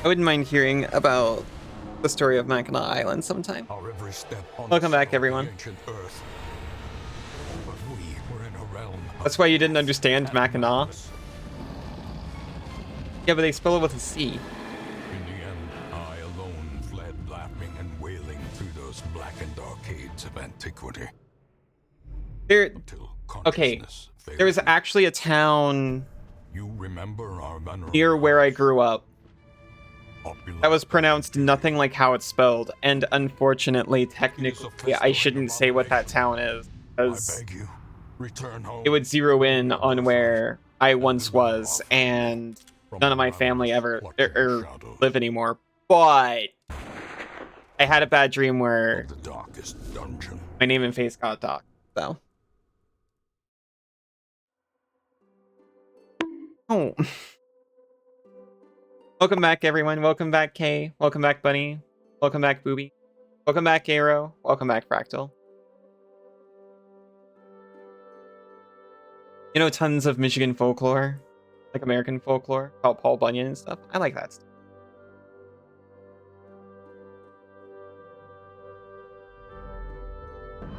I wouldn't mind hearing about the story of Mackinac Island sometime. Our every step on Welcome back, the everyone. ancient earth. But we were in a realm. That's why you didn't understand Mackinac. Yeah, but they spell it with a C. In the end, I alone fled, laughing and wailing through those blackened arcades of antiquity. There, Until okay, consciousness failed there was me. actually a town You remember our venerable near where I house, grew up popular that was by pronounced antiquity. nothing like how it's spelled, and unfortunately, technically, I shouldn't say what that town is, I because beg you, return home. it would zero in Your on birthright, where I and once deliver was, our family and from none of the my family realms ever plucking shadows live anymore. But I had a bad dream where of the darkest dungeon. my name and face got docked, so. Oh. Welcome back, everyone. Welcome back, Kay. Welcome back, Bunny. Welcome back, Booby. Welcome back, Arrow. Welcome back, Fractal. You know, tons of Michigan folklore, like American folklore, about Paul Bunyan and stuff. I like that stuff.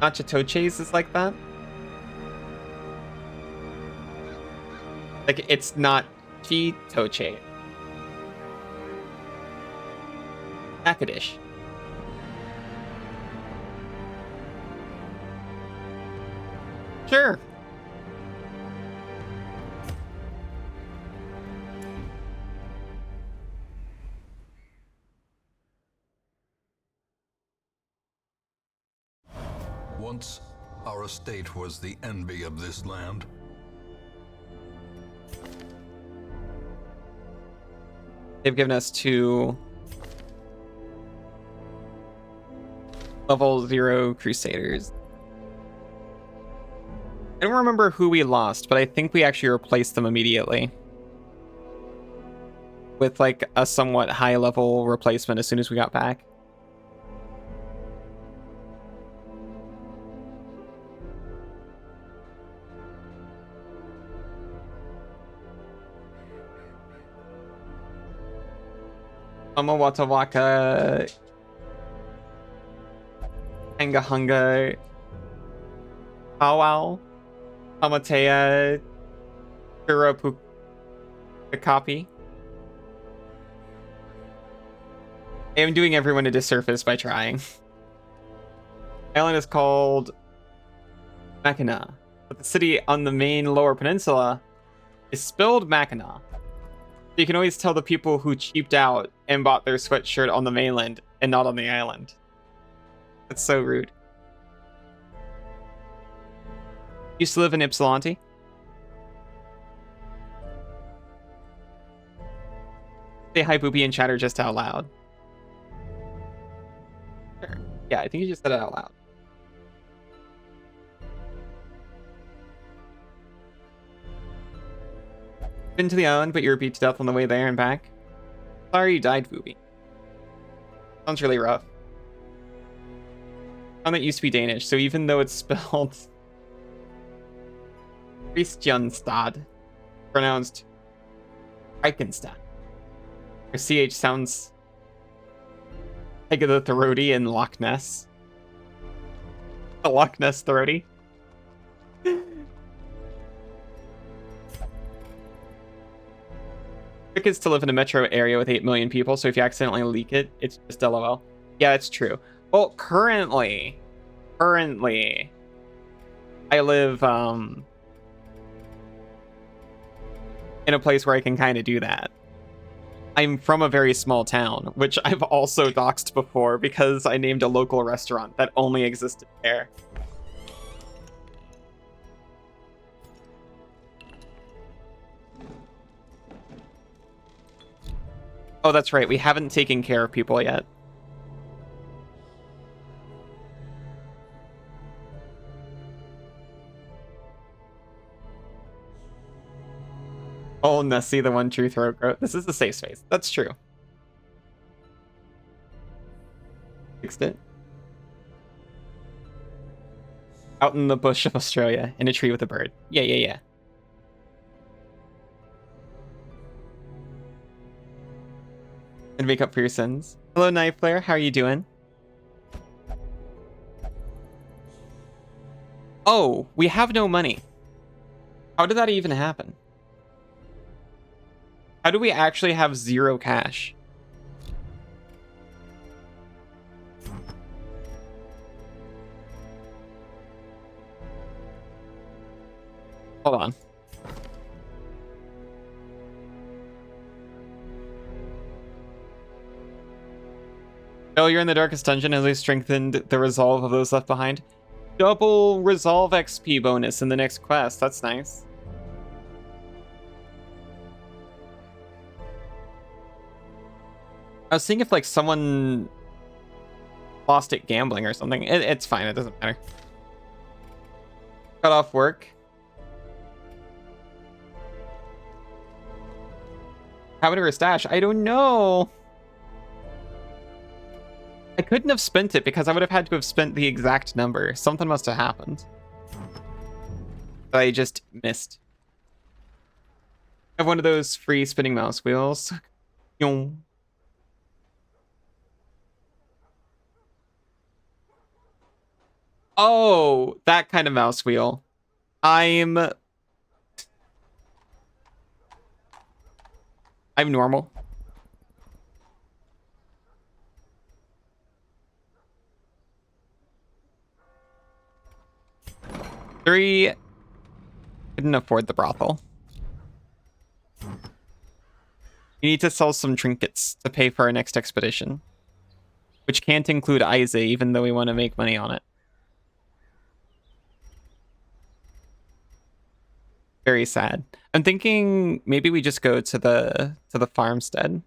Nachitoches is like that. Like, it's not Chitoche. Akadish. Sure. Once, our estate was the envy of this land. They've given us 2 level 0 Crusaders. I don't remember who we lost, but I think we actually replaced them immediately with like a somewhat high level replacement as soon as we got back. Amawatawaka, Angahunga, Powwow, Amatea, Kurapukakapi. I am doing everyone a disservice by trying. Island is called Mackinac, but the city on the main lower peninsula is spelled Mackinac. You can always tell the people who cheaped out and bought their sweatshirt on the mainland and not on the island. That's so rude. Used to live in Ypsilanti. Say hi, Boopy, and chatter just out loud. Sure. Yeah, I think you just said it out loud. Been to the island, but you were beat to death on the way there and back. Sorry you died, Boopy. Sounds really rough. Town that used to be Danish, so even though it's spelled Christianstad, pronounced Eichenstadt. Or CH sounds like the throaty in Loch Ness. The Loch Ness throaty. Trick is to live in a metro area with 8 million people, so if you accidentally leak it, it's just LOL. Yeah, it's true. Well, currently, I live in a place where I can kind of do that. I'm from a very small town, which I've also doxed before because I named a local restaurant that only existed there. Oh, that's right. We haven't taken care of people yet. Oh, Nessie, the one true throat goat. This is a safe space. That's true. Fixed it. Out in the bush of Australia, in a tree with a bird. Yeah, yeah, yeah. And make up for your sins. Hello, Knife Player. How are you doing? Oh, we have no money. How did that even happen? How do we actually have 0 cash? Hold on. Oh, you're in the darkest dungeon. Has strengthened the resolve of those left behind. Double resolve XP bonus in the next quest. That's nice. I was seeing if like someone lost it gambling or something. It's fine. It doesn't matter. Cut off work. Have it or a stash? I don't know. I couldn't have spent it because I would have had to have spent the exact number. Something must have happened. I just missed. I have one of those free spinning mouse wheels. Yong. Oh, that kind of mouse wheel. I'm normal. Three couldn't afford the brothel. You need to sell some trinkets to pay for our next expedition, which can't include Isa, even though we want to make money on it. Very sad. I'm thinking maybe we just go to the farmstead.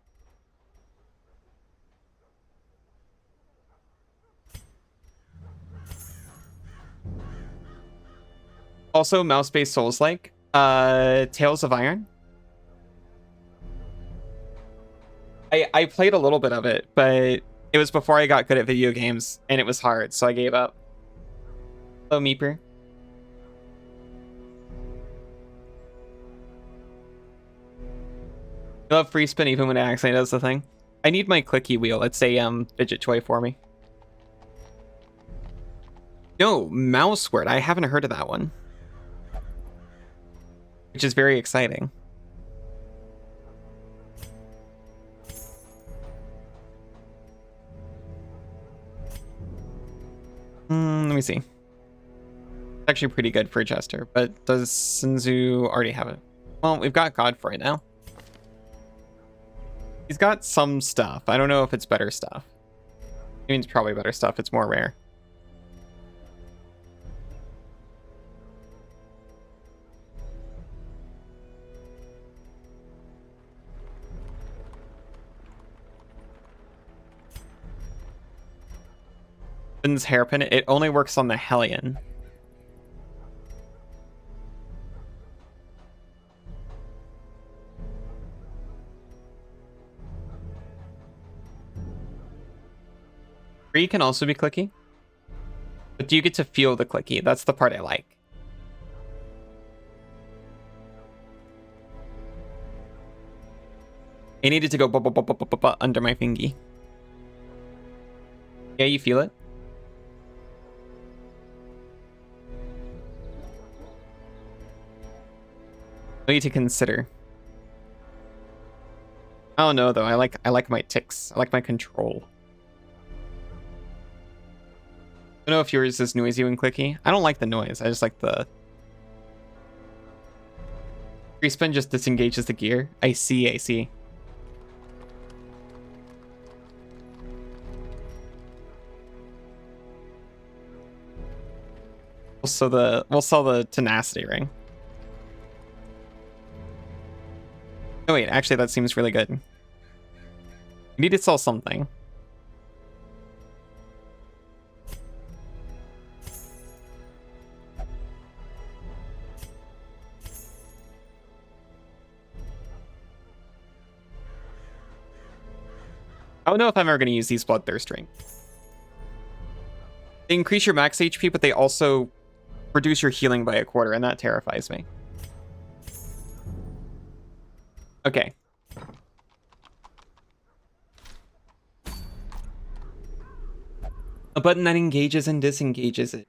Also, mouse-based Souls-like. Tales of Iron. I played a little bit of it, but it was before I got good at video games, and it was hard, so I gave up. Hello, Meeper. I love free spin even when it accidentally does the thing. I need my clicky wheel. It's a fidget toy for me. No, mouse word. I haven't heard of that one. Which is very exciting. Let me see. It's actually pretty good for a jester, but does Sinzu already have it? Well, we've got Godfrey now. He's got some stuff. I don't know if it's better stuff. I mean, it's probably better stuff. It's more rare. Finn's hairpin. It only works on the Hellion. Free can also be clicky. But do you get to feel the clicky? That's the part I like. I needed to go under my fingy. Yeah, you feel it? I need to consider. I don't know though. I like my ticks. I like my control. I don't know if yours is noisy when clicky. I don't like the noise. I just like the... Free spin just disengages the gear. I see. We'll sell the tenacity ring. Oh wait, actually that seems really good. We need to sell something. I don't know if I'm ever going to use these Bloodthirst rings. They increase your max HP, but they also reduce your healing by 1/4, and that terrifies me. Okay. A button that engages and disengages it.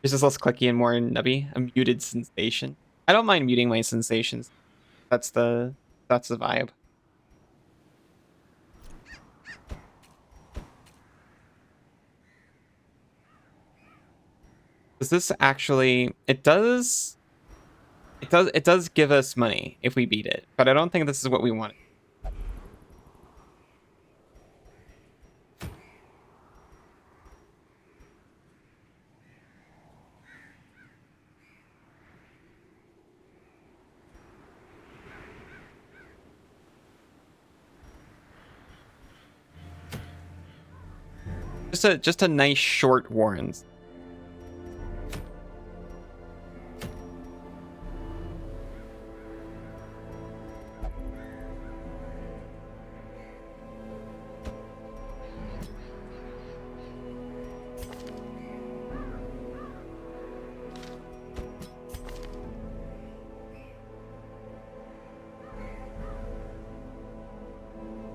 This is less clicky and more nubby. A muted sensation. I don't mind muting my sensations. That's the vibe. Does this actually... It does give us money if we beat it, but I don't think this is what we want. Just a nice short Warrens.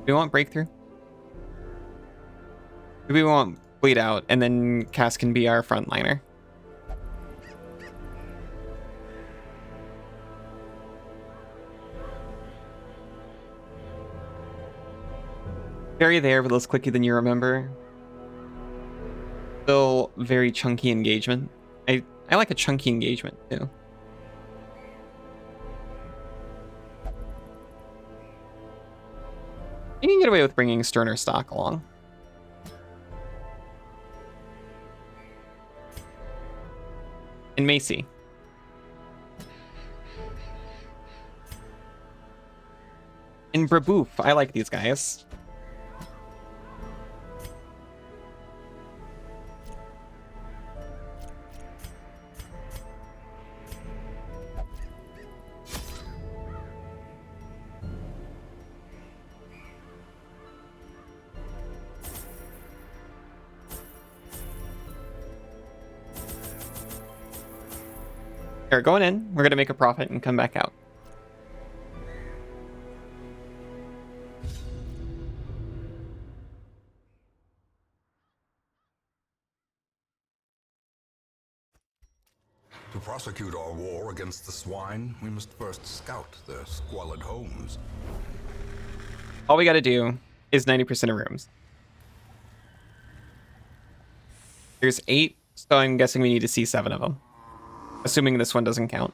Do we want breakthrough? Do we want bleed out and then Cass can be our frontliner? Very there, but less clicky than you remember. Still very chunky engagement. I like a chunky engagement too. You can get away with bringing Sterner stock along. And Macy. And Braboof. I like these guys. We're going in. We're going to make a profit and come back out. To prosecute our war against the swine, we must first scout their squalid homes. All we got to do is 90% of rooms. There's 8, so I'm guessing we need to see 7 of them. Assuming this one doesn't count.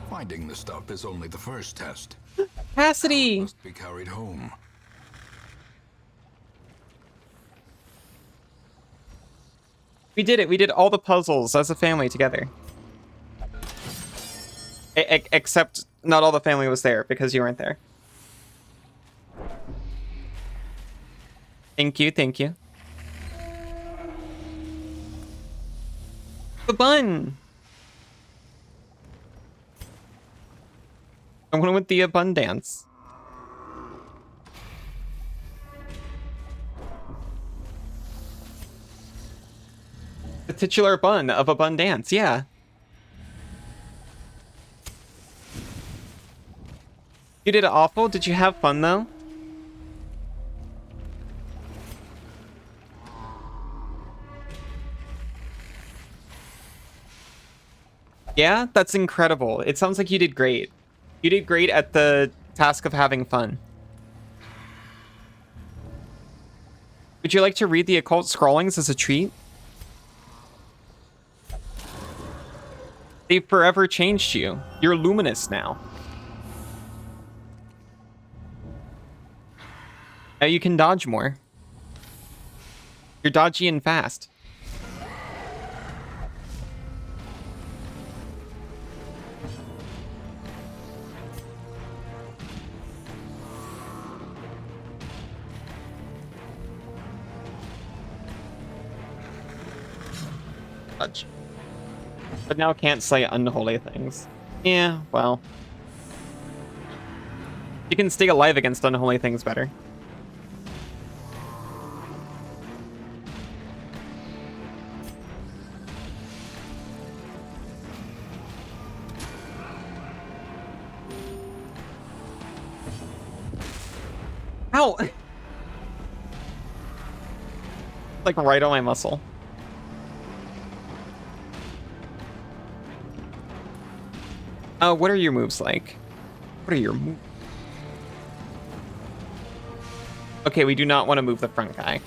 Finding the stuff is only the first test. Cassidy! It must be carried home. We did it. We did all the puzzles as a family together. Except not all the family was there because you weren't there. Thank you, thank you. The bun! I went with the abundance. The titular bun of abundance, yeah. You did awful. Did you have fun though? Yeah, that's incredible. It sounds like you did great. You did great at the task of having fun. Would you like to read the occult scrawlings as a treat? They've forever changed you. You're luminous now. Now you can dodge more. You're dodgy and fast. Dodge. But now can't say unholy things. Yeah, well. You can stay alive against unholy things better. Ow! Like right on my muscle. What are your moves like? What are your moves? Okay, we do not want to move the front guy.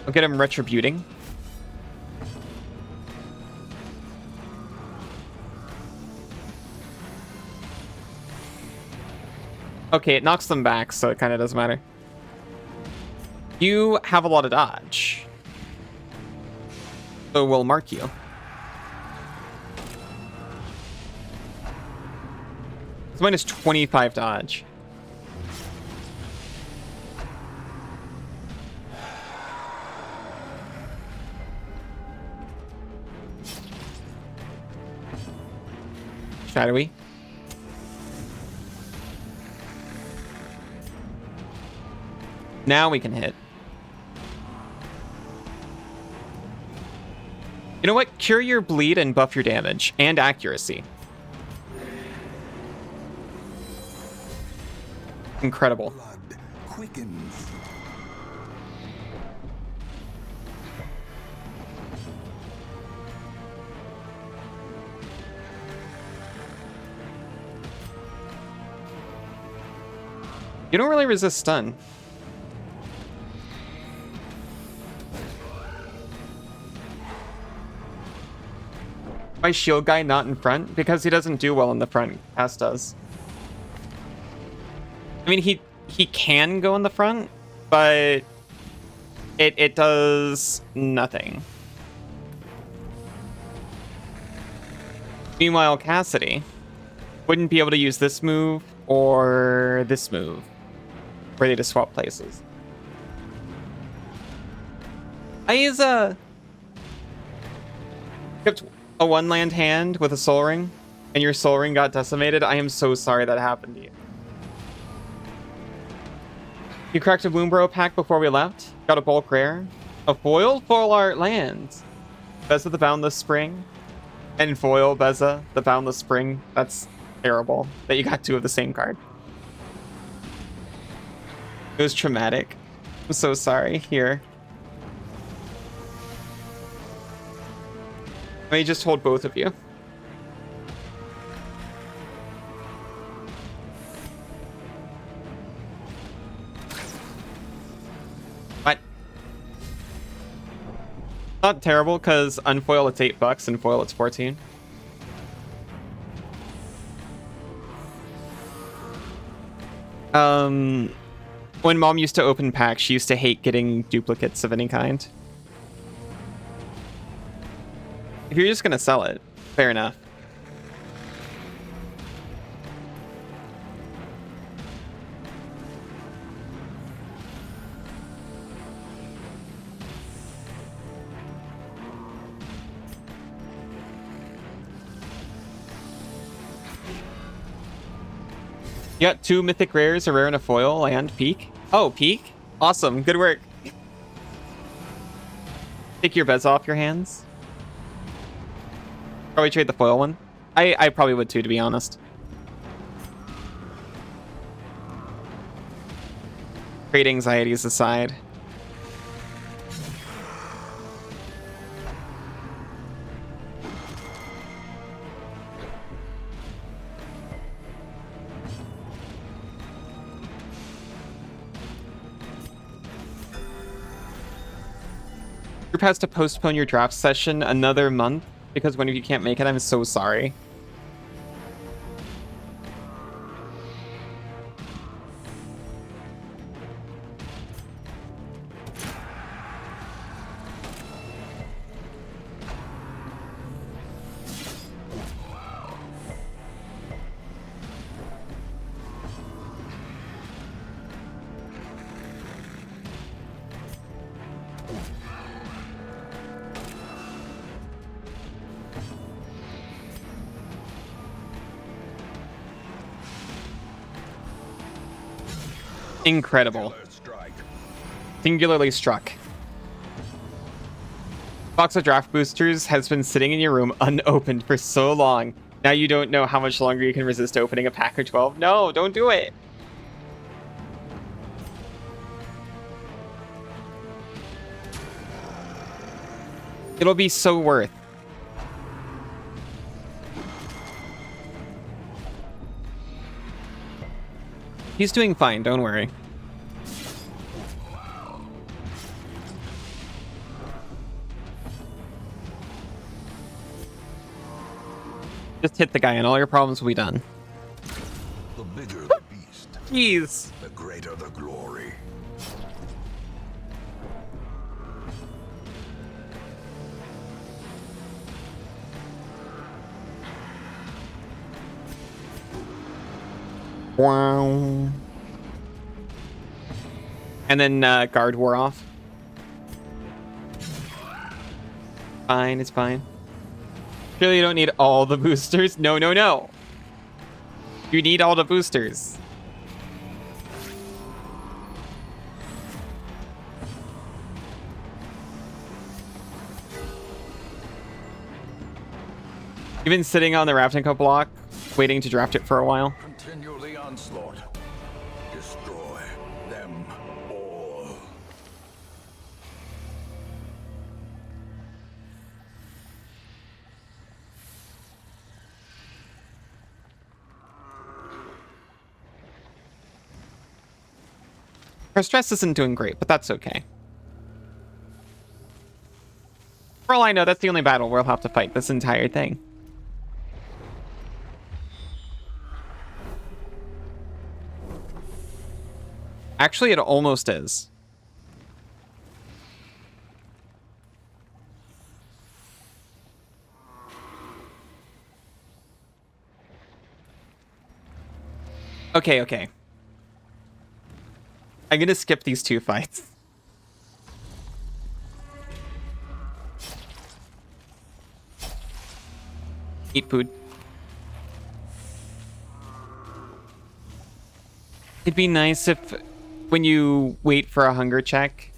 I'll get him retributing. Okay, it knocks them back, so it kind of doesn't matter. You have a lot of dodge. So we'll mark you. It's minus 25 dodge. Shadowy. Now we can hit. You know what? Cure your bleed and buff your damage and accuracy. Incredible. Blood quickens. You don't really resist stun. Why shield guy not in front? Because he doesn't do well in the front. Cass does. I mean, he can go in the front, but it does nothing. Meanwhile, Cassidy wouldn't be able to use this move or this move. Ready to swap places. I use kept a one land hand with a soul ring, and your soul ring got decimated. I am so sorry that happened to you. You cracked a Woombro pack before we left. Got a bulk rare. A foil full art lands. Beza the Boundless Spring. And foil Beza the Boundless Spring. That's terrible that you got two of the same card. It was traumatic. I'm so sorry. Here. Let me just hold both of you. What? Not terrible, because unfoil it's $8 and foil it's 14. When mom used to open packs, she used to hate getting duplicates of any kind. If you're just gonna sell it, fair enough. You got 2 mythic rares, a rare and a foil, and peak. Oh, peak? Awesome, good work. Take your Bez off your hands. Probably trade the foil one. I probably would too, to be honest. Trade anxieties aside. Group has to postpone your draft session another month because one of you can't make it. I'm so sorry. Incredible. Singularly struck. Box of draft boosters has been sitting in your room unopened for so long. Now you don't know how much longer you can resist opening a pack of 12. No, don't do it. It'll be so worth. He's doing fine, don't worry. Just hit the guy and all your problems will be done. The bigger the beast, Jeez. the greater the glory. Wow. And then guard wore off. Fine, it's fine. Surely you don't need all the boosters. No, no, no. You need all the boosters. You've been sitting on the Ravnica block, waiting to draft it for a while. Continue the onslaught. Destroy them all. Our stress isn't doing great, but that's okay. For all I know, that's the only battle we'll have to fight this entire thing. Actually, it almost is. Okay, okay. I'm gonna skip these two fights. Eat food. It'd be nice if, when you wait for a hunger check,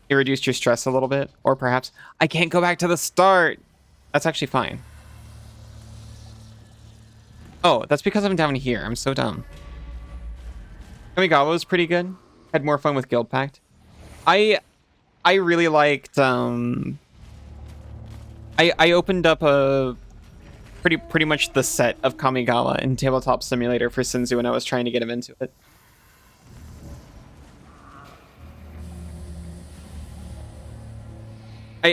it reduced your stress a little bit. Or perhaps, I can't go back to the start. That's actually fine. Oh, that's because I'm down here. I'm so dumb. Kamigawa was pretty good. Had more fun with Guild Pact. I really liked I opened up a pretty much the set of Kamigawa in Tabletop Simulator for Sinzu when I was trying to get him into it.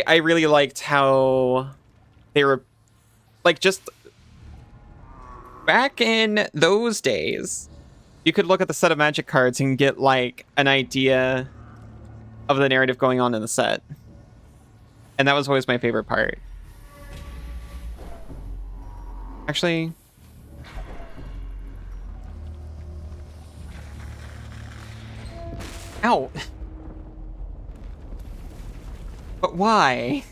I really liked how they were like, just back in those days, you could look at the set of magic cards and get like an idea of the narrative going on in the set. And that was always my favorite part. Actually, ow. But why?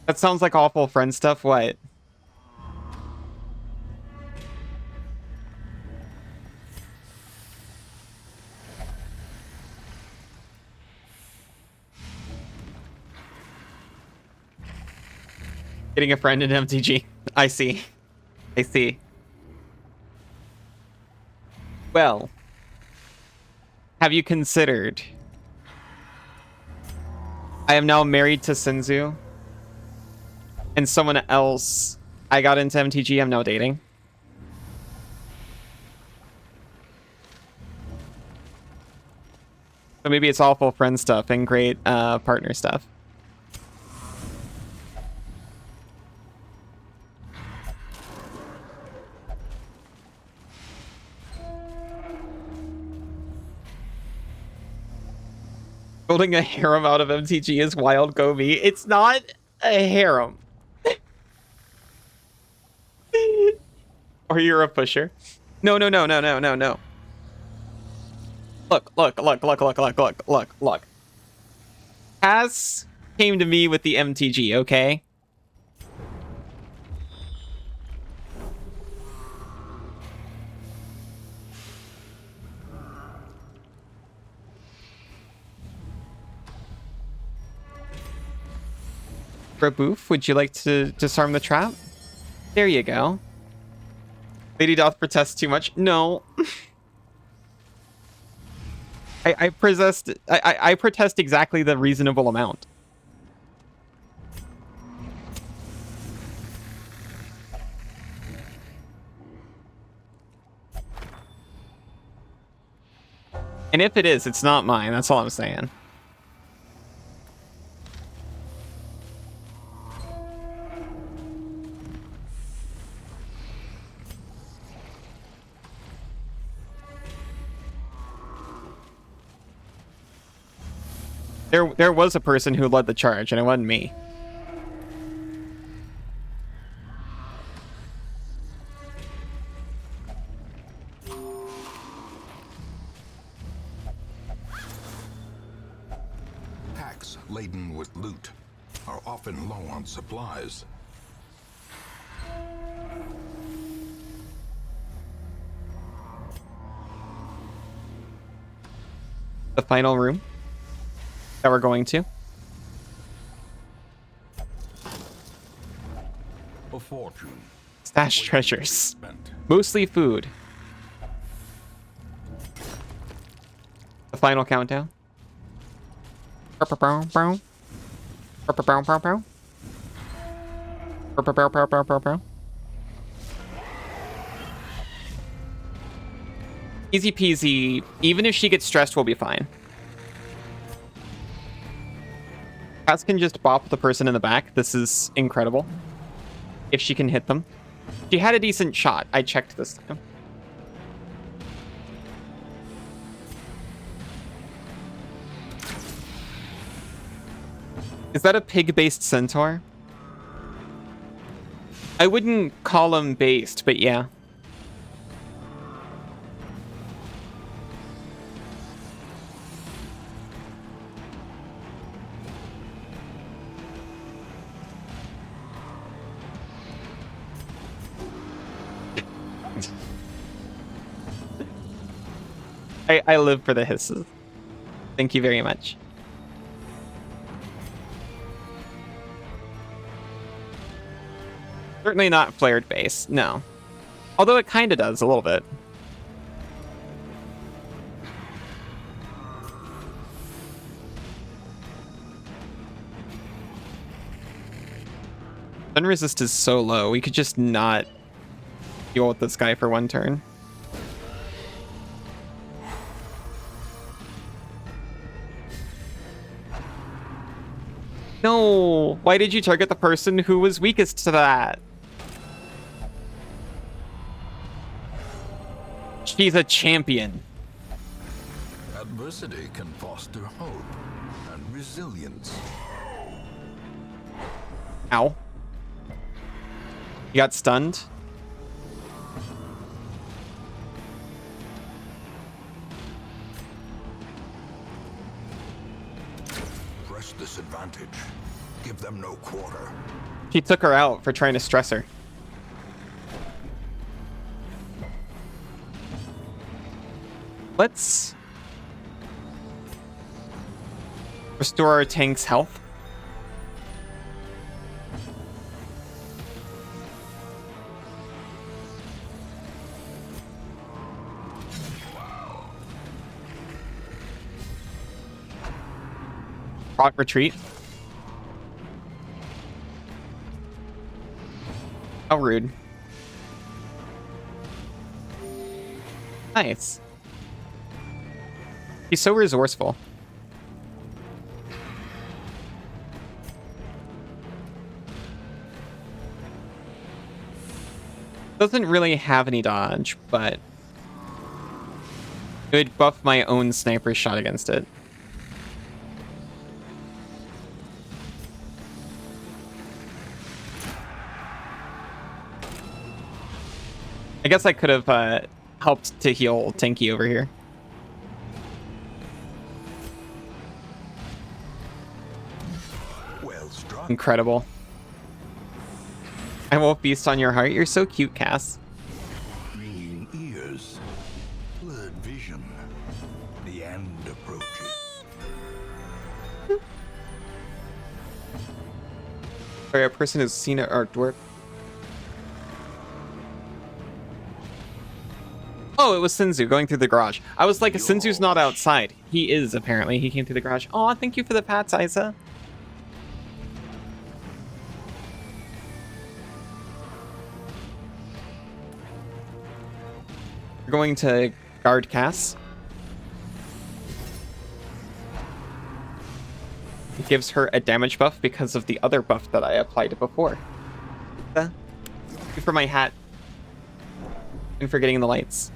That sounds like awful friend stuff. What? Getting a friend in MTG. I see. I see. Well, have you considered? I am now married to Sinzu. And someone else I got into MTG I'm now dating. So maybe it's awful friend stuff and great partner stuff. Building a harem out of MTG is wild, Gobi. It's not a harem. Or you're a pusher. No, no, no, no, no, no, no. Look, look, look, look, look, look, look, look, look. Cass came to me with the MTG, okay? Raboof, would you like to disarm the trap? There you go. Lady doth protest too much. No. I protest exactly the reasonable amount. And if it is, it's not mine. That's all I'm saying. There was a person who led the charge, and it wasn't me. Packs laden with loot are often low on supplies. The final room that we're going to. A fortune. Stash treasures. Mostly food. The final countdown. Easy peasy. Even if she gets stressed, we'll be fine. Cass can just bop the person in the back. This is incredible. If she can hit them. She had a decent shot. I checked this time. Is that a pig-based centaur? I wouldn't call him based, but yeah. I live for the hisses. Thank you very much. Certainly not flared base, no. Although it kind of does a little bit. Stun resist is so low, we could just not deal with this guy for one turn. No! Why did you target the person who was weakest to that? She's a champion. Adversity can foster hope and resilience. Ow. You got stunned? Press this advantage. Give them no quarter. She took her out for trying to stress her. Let's restore our tank's health. Proc retreat. How rude. Nice. He's so resourceful. Doesn't really have any dodge, but it would buff my own sniper shot against it. I guess I could have helped to heal Tanky over here. Well struck. Incredible. I will feast on your heart. You're so cute, Cass. Green ears. Blurred vision. The end approaches. Sorry, a person who's seen it or dwarf. Oh, it was Sinzu going through the garage. I was like, Sinzu's not outside. He is, apparently. He came through the garage. Oh, thank you for the pats, Isa. We're going to guard Cass. It gives her a damage buff because of the other buff that I applied before. Thank you for my hat. And for getting the lights.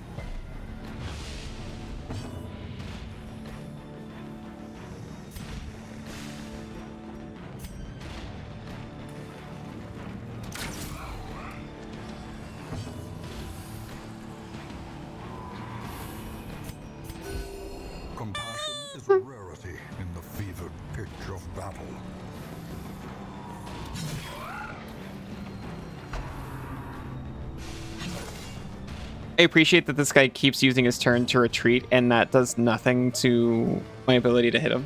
Compassion is a rarity in the fevered pitch of battle. I appreciate that this guy keeps using his turn to retreat, and that does nothing to my ability to hit him.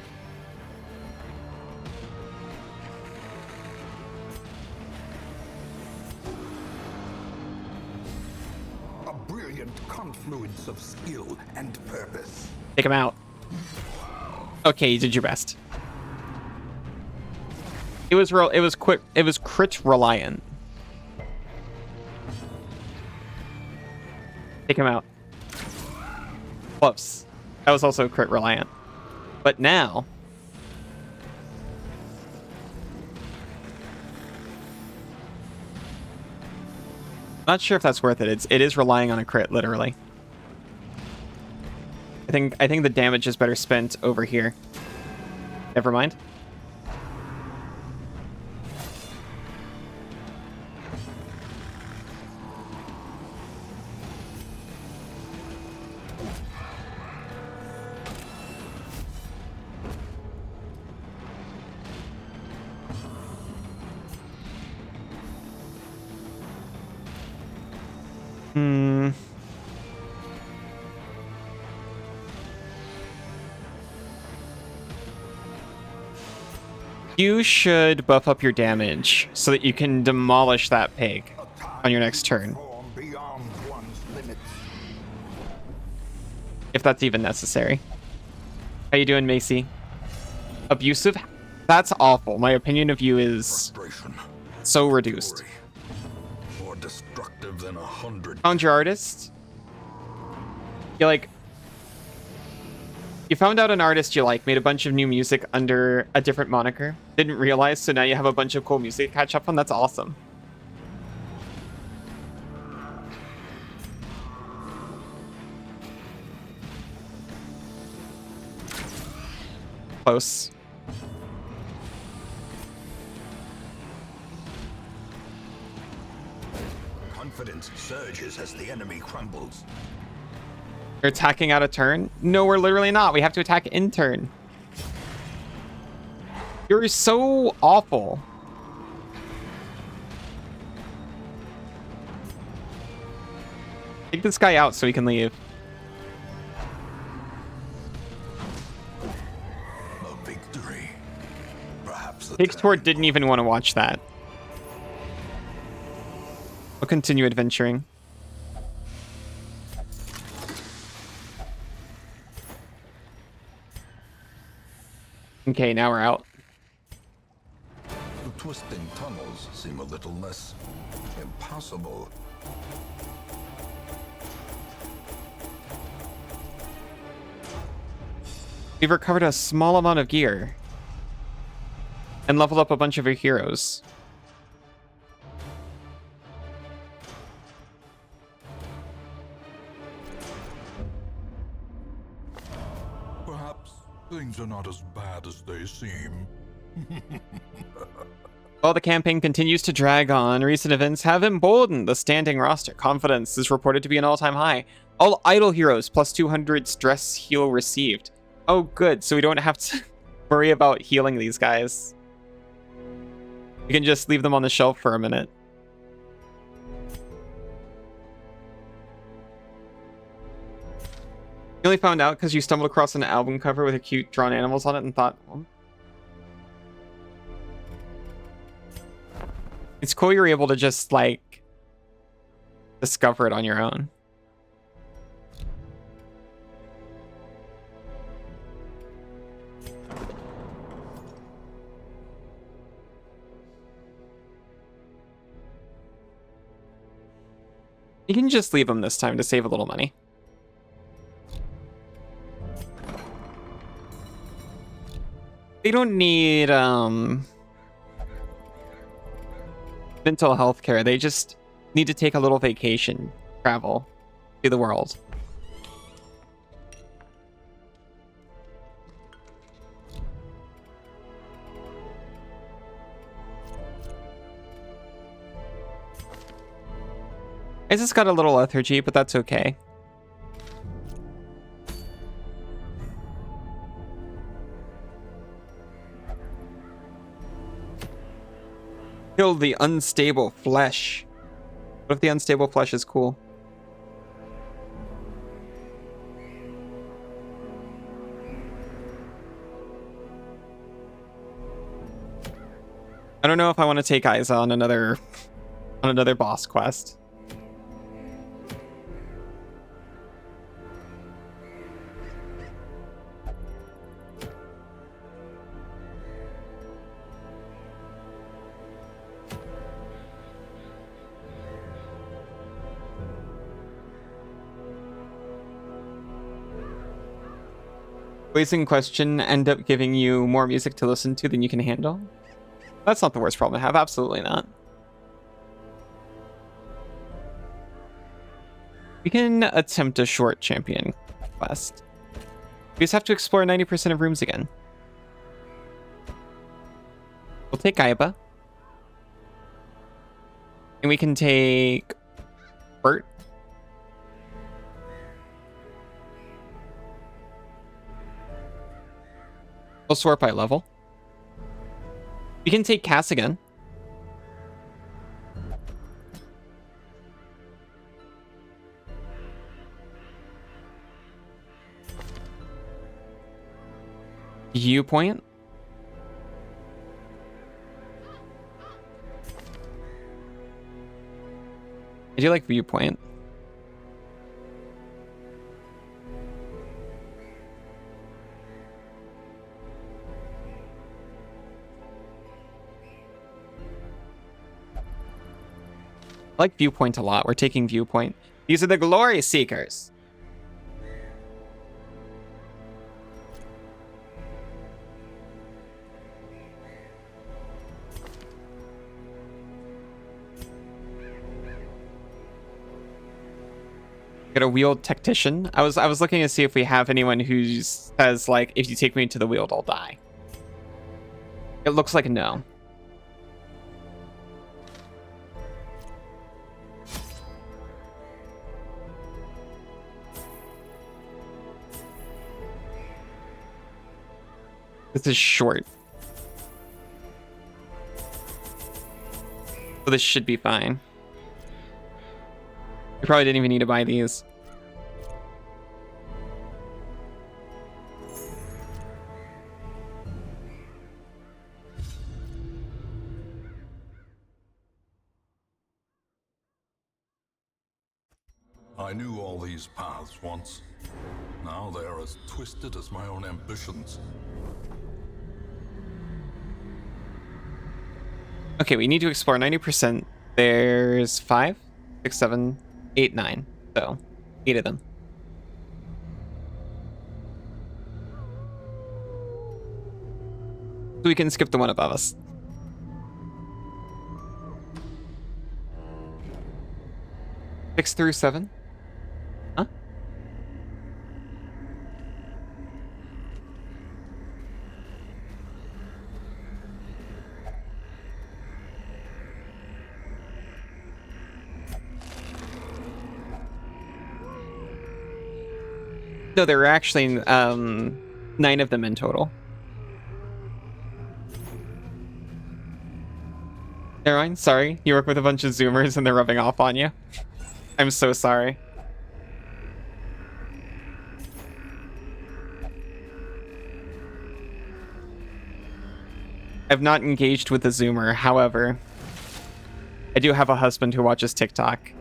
A brilliant confluence of skill and purpose. Take him out. Okay, you did your best. It was crit reliant. Take him out. Close. That was also crit reliant. But now... Not sure if that's worth it. It is relying on a crit, literally. I think the damage is better spent over here. Never mind. You should buff up your damage so that you can demolish that pig on your next turn. If that's even necessary. How you doing, Macy? Abusive? That's awful. My opinion of you is so reduced. More destructive than 100. Found your artist? You found out an artist you like, made a bunch of new music under a different moniker. Didn't realize, so now you have a bunch of cool music to catch up on. That's awesome. Close. Confidence surges as the enemy crumbles. You're attacking out of turn? No, we're literally not. We have to attack in turn. You're so awful. Take this guy out so we can leave. A victory. Perhaps Pig's Tort didn't even want to watch that. We'll continue adventuring. Okay, now we're out. the twisting tunnels seem a little less impossible. We've recovered a small amount of gear and leveled up a bunch of your heroes. Perhaps things are not as bad as they seem. While the campaign continues to drag on, recent events have emboldened the standing roster. Confidence is reported to be an all-time high. All idle heroes plus 200 stress heal received. Oh, good. So we don't have to worry about healing these guys. We can just leave them on the shelf for a minute. You only found out because you stumbled across an album cover with a cute drawn animals on it and thought, well, It's cool you're able to just, like, discover it on your own. You can just leave them this time to save a little money. They don't need mental health care. They just need to take a little vacation, travel to the world. I just got a little lethargy, but that's okay. Kill the unstable flesh. What if the unstable flesh is cool? I don't know if I want to take Isa on another boss quest. Ways in question end up giving you more music to listen to than you can handle. That's not the worst problem to have, absolutely not. We can attempt a short champion quest. We just have to explore 90% of rooms again. We'll take Aiba. And we can take Bert. We'll sort by level. We can take Cass again. Viewpoint. I do like Viewpoint. I like Viewpoint a lot. We're taking Viewpoint. These are the Glory Seekers. Get a Wield Tactician. I was looking to see if we have anyone who says, like, if you take me to the Wield, I'll die. It looks like no. This is short. So this should be fine. We probably didn't even need to buy these. I knew all these paths once. Now they are as twisted as my own ambitions. Okay, we need to explore 90%. There's 5, 6, 7, 8, 9. So, 8 of them. So we can skip the one above us. Six through 7? Huh? No, there were actually 9 of them in total. Never mind, sorry. You work with a bunch of Zoomers and they're rubbing off on you. I'm so sorry. I've not engaged with a Zoomer, however, I do have a husband who watches TikTok.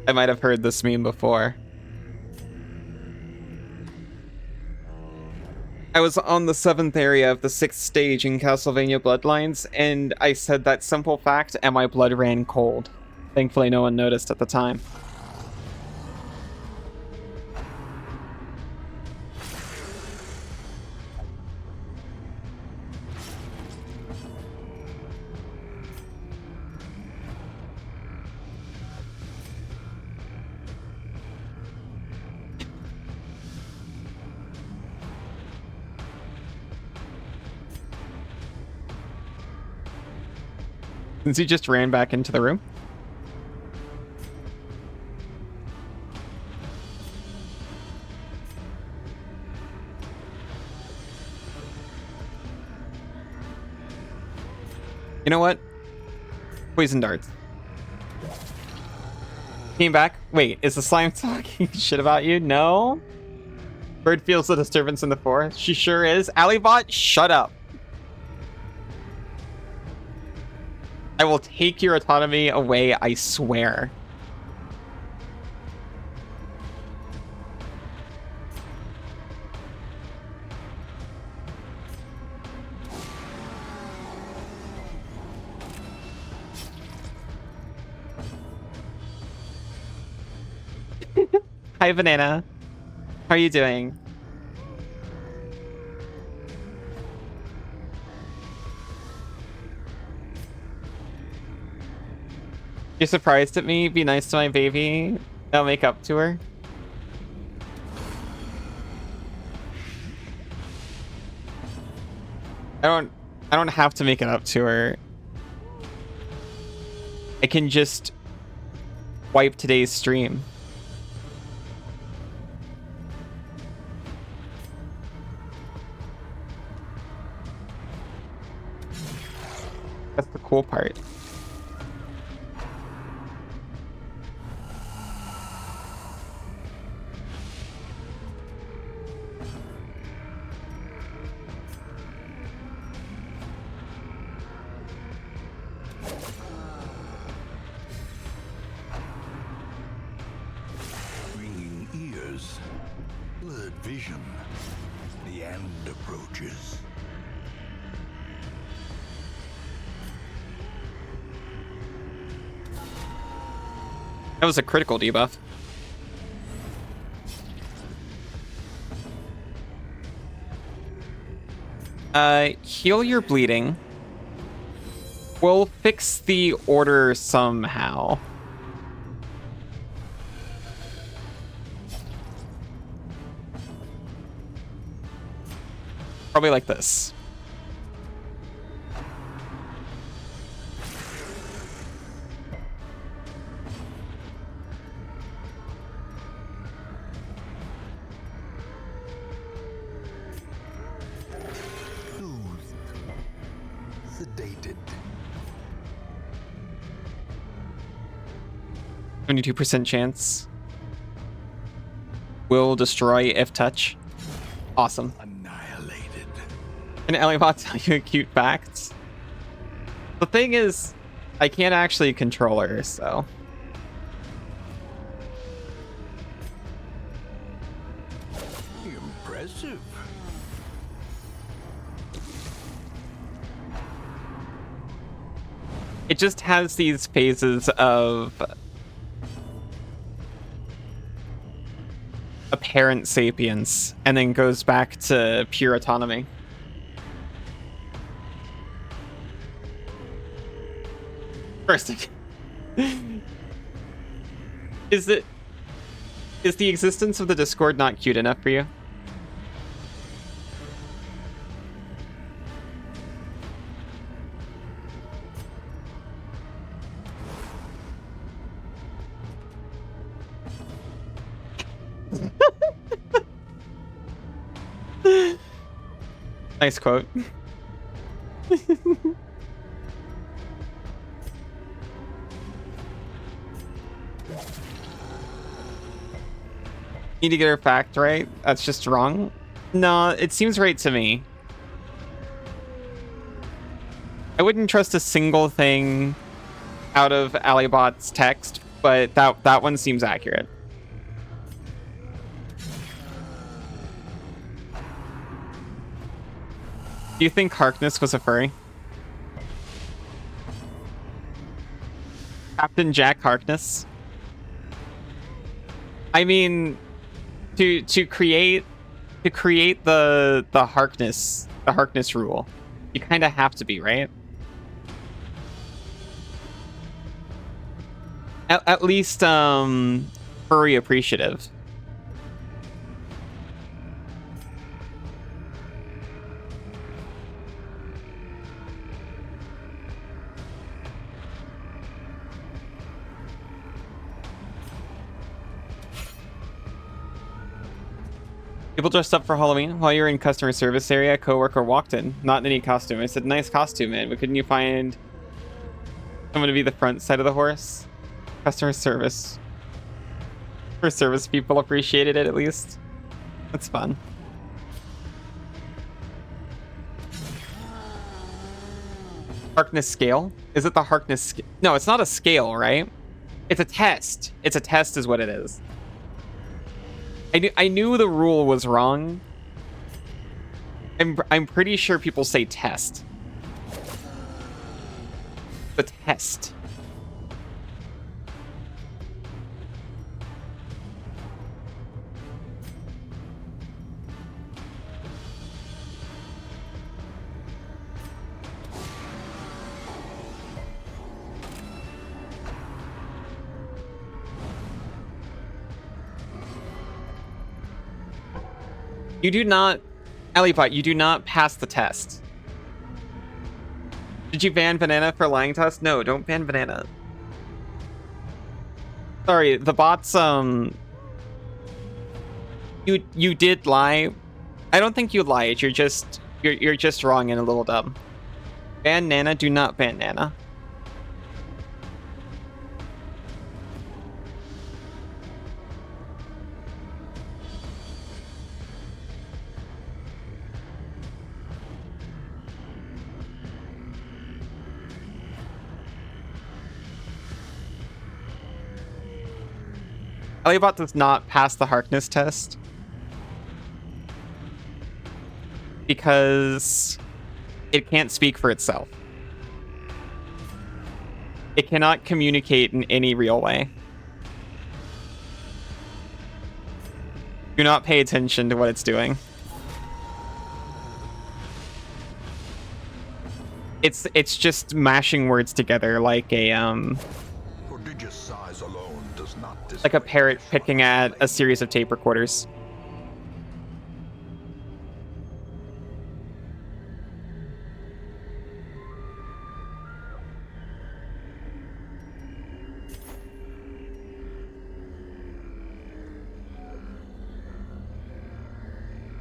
I might have heard this meme before. I was on the 7th area of the 6th stage in Castlevania Bloodlines, and I said that simple fact, and my blood ran cold. Thankfully, no one noticed at the time. Since he just ran back into the room. You know what? Poison darts. Came back. Wait, is the slime talking shit about you? No? Bird feels the disturbance in the forest. She sure is. Alibot, shut up. I will take your autonomy away, I swear. Hi, Banana. How are you doing? You're surprised at me? Be nice to my baby. I'll make up to her. I don't have to make it up to her. I can just wipe today's stream. That's the cool part. Ringing ears, blurred vision. The end approaches. That was a critical debuff. Heal your bleeding. We'll fix the order somehow. Probably like this. Sedated. 22% chance. Will destroy if touch. Awesome. Annihilated. Can Elliot tell you a cute fact? The thing is, I can't actually control her, so. Impressive. It just has these phases of apparent sapience and then goes back to pure autonomy. First, is the existence of the Discord not cute enough for you? Nice quote. Need to get her fact right. That's just wrong. No, it seems right to me. I wouldn't trust a single thing out of Alibot's text, but that one seems accurate. Do you think Harkness was a furry? Captain Jack Harkness? I mean, to create the Harkness rule, you kind of have to be, right? At least furry appreciative. People dressed up for Halloween while you were in customer service area. A coworker walked in, not in any costume. I said, "Nice costume, man, but couldn't you find someone to be the front side of the horse?" Customer service. For service people appreciated it at least. That's fun. Harkness scale? Is it the Harkness scale? No, it's not a scale, right? It's a test. It's a test is what it is. I knew the rule was wrong. I'm pretty sure people say test. The test. You do not, Alibot, you do not pass the test. Did you ban Banana for lying to us? No, don't ban Banana. Sorry, the bots, you did lie. I don't think you lied. You're just wrong and a little dumb. Ban Nana, do not ban Nana. Alibot does not pass the Harkness test because it can't speak for itself. It cannot communicate in any real way. Do not pay attention to what it's doing. It's just mashing words together like a Prodigious size alone does not like a parrot picking at a series of tape recorders.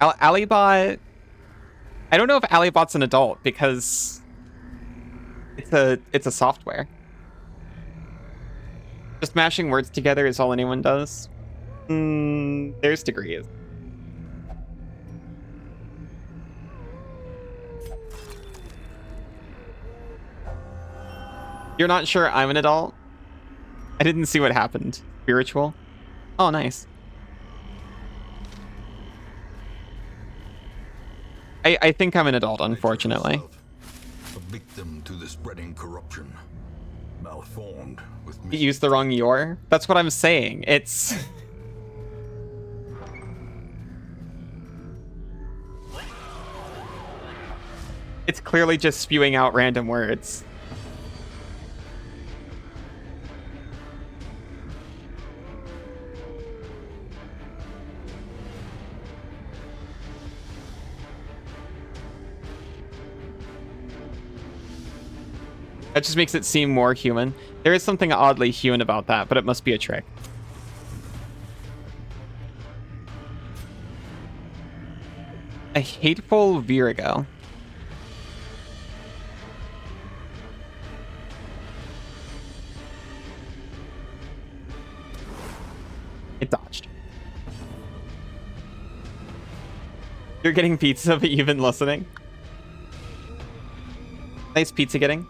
Alibot, I don't know if Alibot's an adult because it's a software. Just mashing words together is all anyone does. There's degrees. You're not sure I'm an adult? I didn't see what happened. Spiritual? Oh, nice. I think I'm an adult, unfortunately. A victim to the spreading corruption. Malformed with You used the wrong your? That's what I'm saying. It's... It's clearly just spewing out random words. That just makes it seem more human. There is something oddly human about that, but it must be a trick. A hateful Virago. It dodged. You're getting pizza, but you've been listening. Nice pizza getting.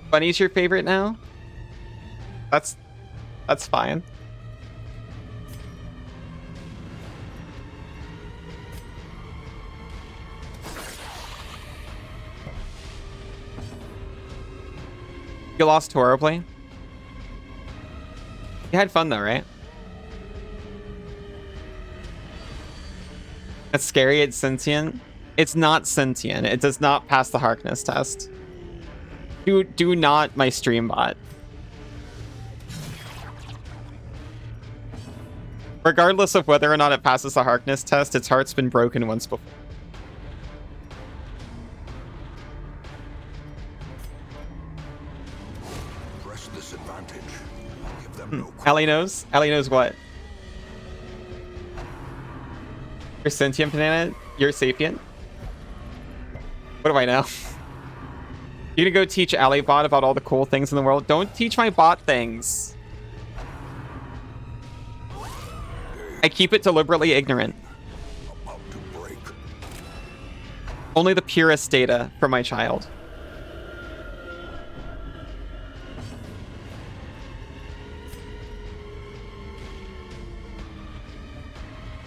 Bunny's your favorite now? That's fine. You lost horribly. You had fun though, right? That's scary. It's sentient. It's not sentient. It does not pass the Harkness test. Do not my stream bot. Regardless of whether or not it passes the Harkness test, its heart's been broken once before. Press this advantage. Give them no Allie knows? Allie knows what? You're sentient, banana? You're sapient? What do I know? You're gonna go teach Allie bot about all the cool things in the world? Don't teach my bot things. I keep it deliberately ignorant. about to break. Only the purest data for my child.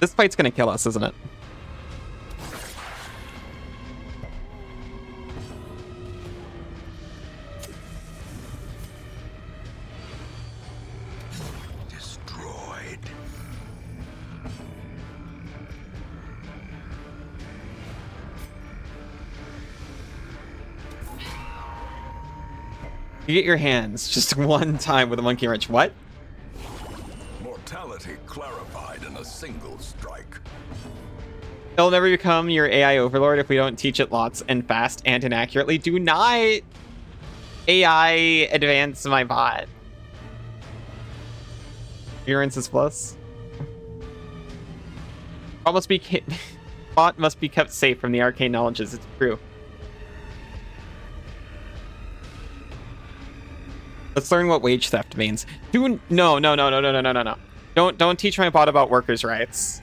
This fight's gonna kill us, isn't it? Destroyed. You get your hands just one time with a monkey wrench. What? Mortality clarified in a single strike. It'll never become your AI overlord if we don't teach it lots and fast and inaccurately. Do not AI advance my bot. Appearance is plus. Bot must be kept safe from the arcane knowledges. It's true. Let's learn what wage theft means. No. Don't teach my bot about workers' rights.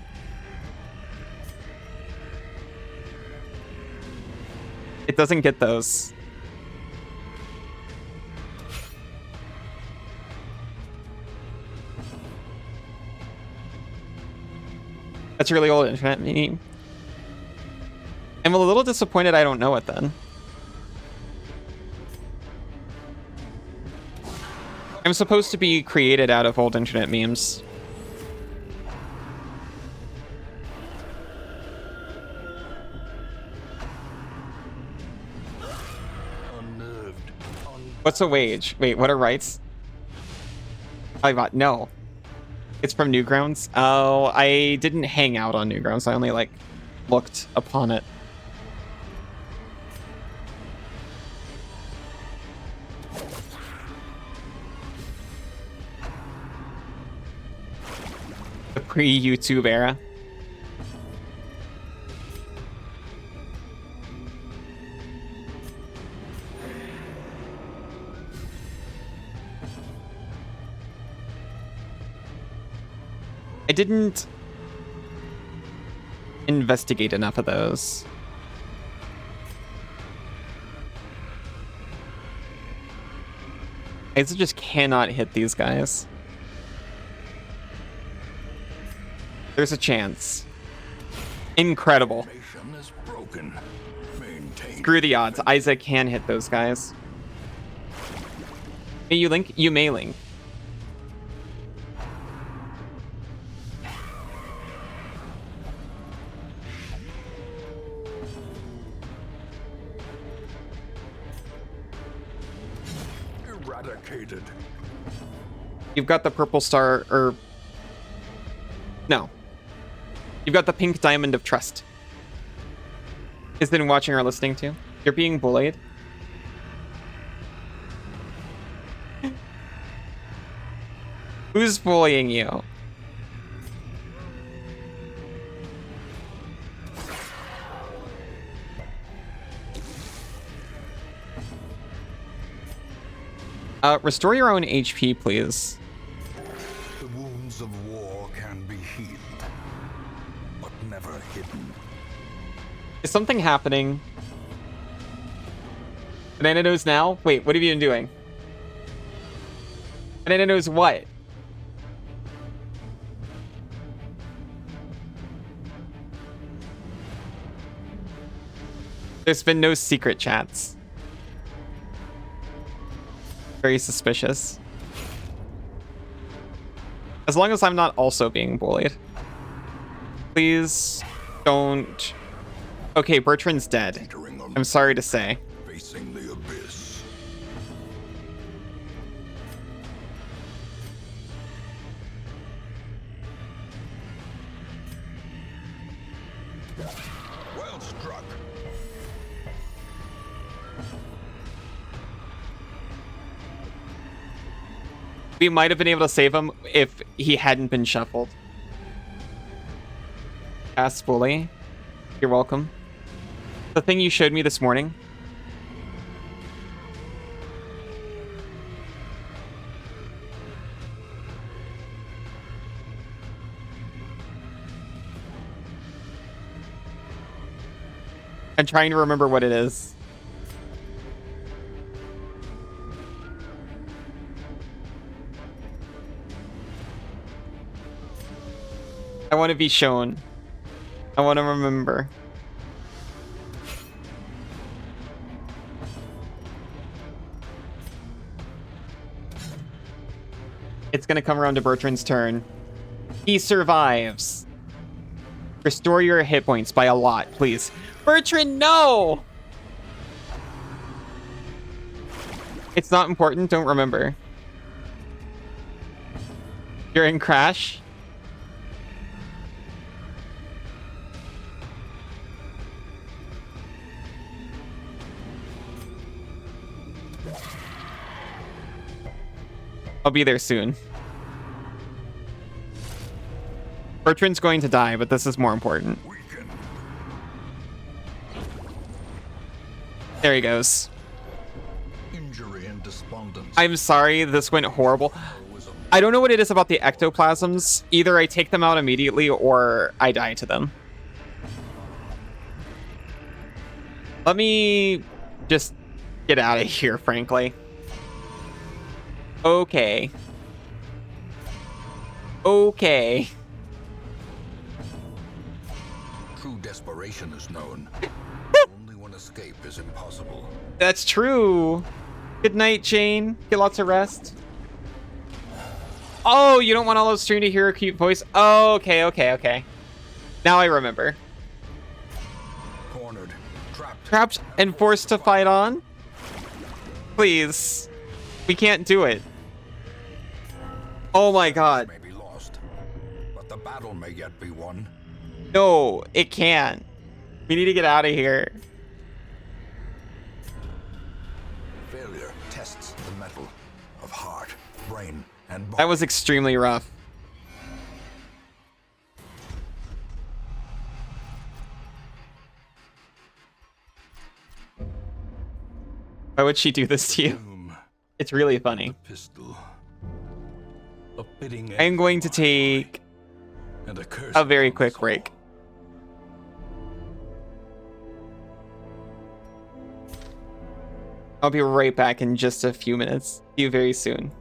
It doesn't get those. That's a really old internet meme. I'm a little disappointed I don't know it then. I'm supposed to be created out of old internet memes. Unnerved. What's a wage? Wait, what are rights? I bought no. It's from Newgrounds. Oh, I didn't hang out on Newgrounds. I only like looked upon it. The pre-YouTube era. I didn't investigate enough of those. I just cannot hit these guys. There's a chance. Incredible. Formation is broken. Maintain. Screw the odds. Isaac can hit those guys. May you link? You may link. Eradicated. You've got the purple star, or... No. You've got the pink diamond of trust. Is it watching or listening to? You're being bullied. Who's bullying you? Restore your own HP, please. The wounds of war can be healed. ever hidden. Is something happening? Banana knows now? Wait, what have you been doing? Banana knows what? There's been no secret chats. Very suspicious. As long as I'm not also being bullied. Please don't. Okay, Bertrand's dead. I'm sorry to say. Facing the abyss. Well struck. We might have been able to save him if he hadn't been shuffled. Ask Bully. You're welcome. The thing you showed me this morning. I'm trying to remember what it is. I want to be shown. I want to remember. It's going to come around to Bertrand's turn. He survives. Restore your hit points by a lot, please. Bertrand, no! It's not important, don't remember. You're in Crash. I'll be there soon. Bertrand's going to die, but this is more important. There he goes. Injury and despondence. I'm sorry, this went horrible. I don't know what it is about the ectoplasms. Either I take them out immediately or I die to them. Let me just get out of here, frankly. Okay. Okay. True desperation is known. Only when escape is impossible. That's true. Good night, Jane. Get lots of rest. Oh, you don't want all those stream to hear a cute voice? Oh, okay. Now I remember. Cornered, Trapped and forced to fight on? Please. We can't do it. Oh my god. may be lost, but the battle may yet be won. No, it can't. We need to get out of here. Failure tests the metal of heart, brain, and body. That was extremely rough. Why would she do this to you? It's really funny. Pistol. A fitting I'm going to take and a curse a very upon quick us all. break. I'll be right back in just a few minutes. See you very soon.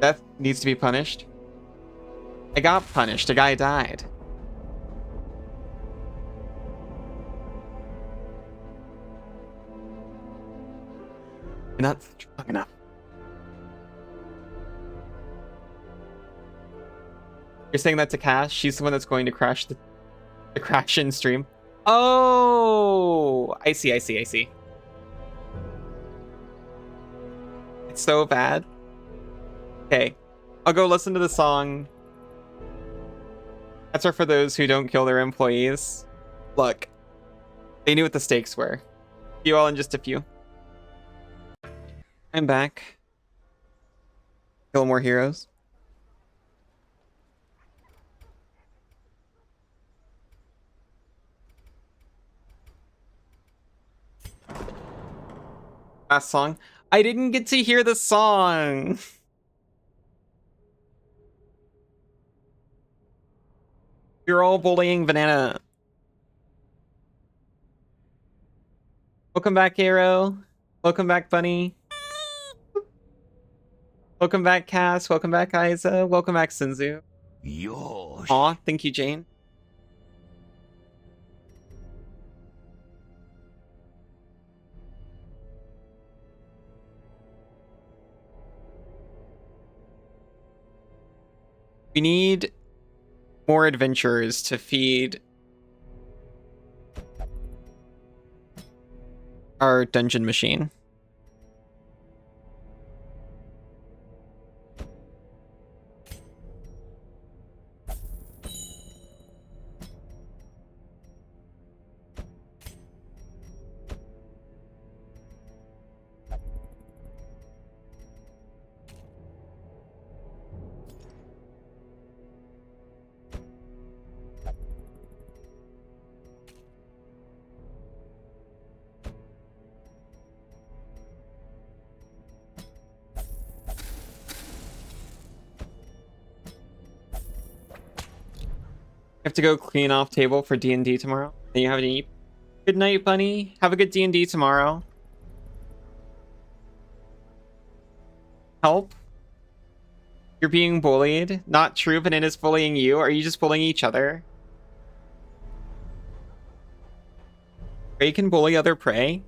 Death needs to be punished. I got punished. A guy died. You're not strong enough. You're saying that to Cash? She's the one that's going to crash the crash in stream. Oh, I see. It's so bad. Okay, I'll go listen to the song. That's for those who don't kill their employees. Look, they knew what the stakes were. See you all in just a few. I'm back. Kill more heroes. Last song. I didn't get to hear the song. You're all bullying Banana. Welcome back, Arrow. Welcome back, Bunny. Welcome back, Cass. Welcome back, Isa. Welcome back, Sinzu. Yosh. Aw, thank you, Jane. We need more adventurers to feed our dungeon machine. I have to go clean off table for D&D tomorrow. And you have to eat. Good night, Bunny. Have a good D&D tomorrow. Help. You're being bullied. Not true, Banana's bullying you. Are you just bullying each other? Prey can bully other prey.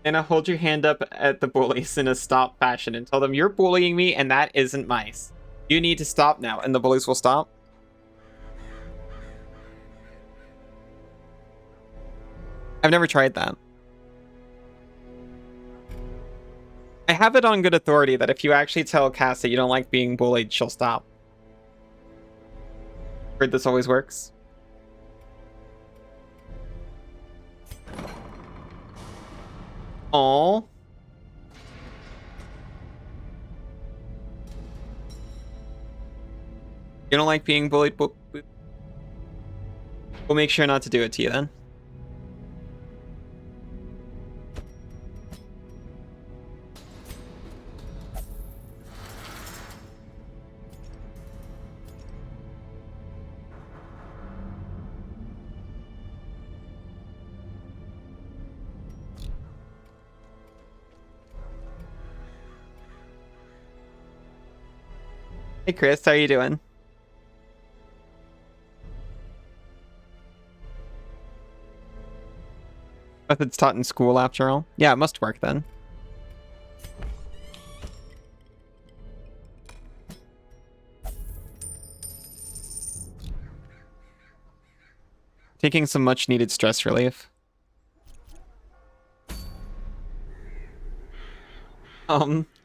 Anna, hold your hand up at the bullies in a stop fashion and tell them you're bullying me and that isn't nice. You need to stop now, and the bullies will stop. I've never tried that. I have it on good authority that if you actually tell Cass that you don't like being bullied, she'll stop. Heard this always works. Aww. You don't like being bullied? We'll make sure not to do it to you then. Hey Chris, how are you doing? Methods taught in school after all. Yeah, it must work then. Taking some much needed stress relief.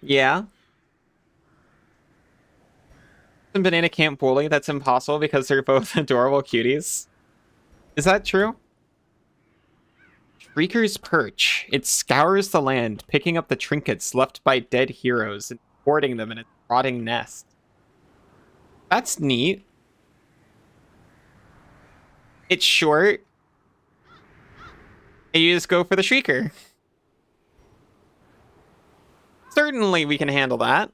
Yeah. And Banana can't bully, that's impossible because they're both adorable cuties. Is that true? Shrieker's Perch. It scours the land, picking up the trinkets left by dead heroes and hoarding them in its rotting nest. That's neat. It's short. And you just go for the Shrieker. Certainly we can handle that.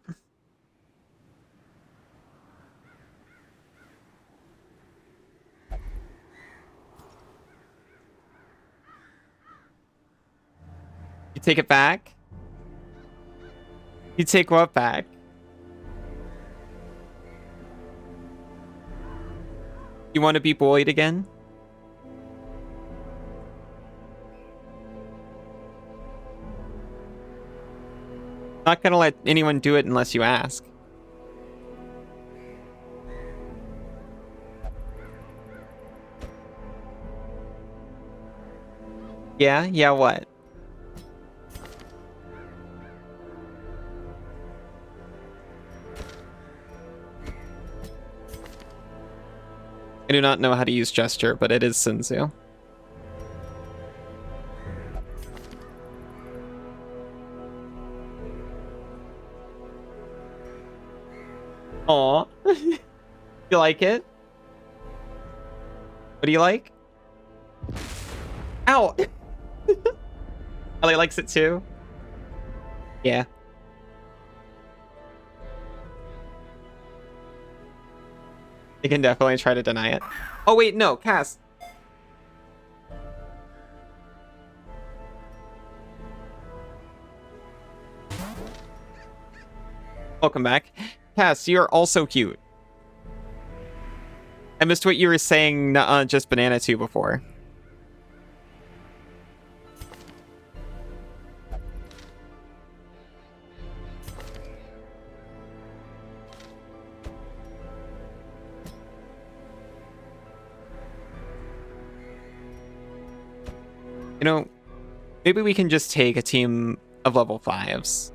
You take it back? You take what back? You want to be bullied again? Not gonna let anyone do it unless you ask. Yeah? Yeah, what? I do not know how to use gesture, but it is Sinzu. Aw. You like it? What do you like? Ow! Ellie likes it too? Yeah. They can definitely try to deny it. Oh wait, no, Cass. Welcome back. Cass, you're also cute. I missed what you were saying just banana to before. You know, maybe we can just take a team of level 5s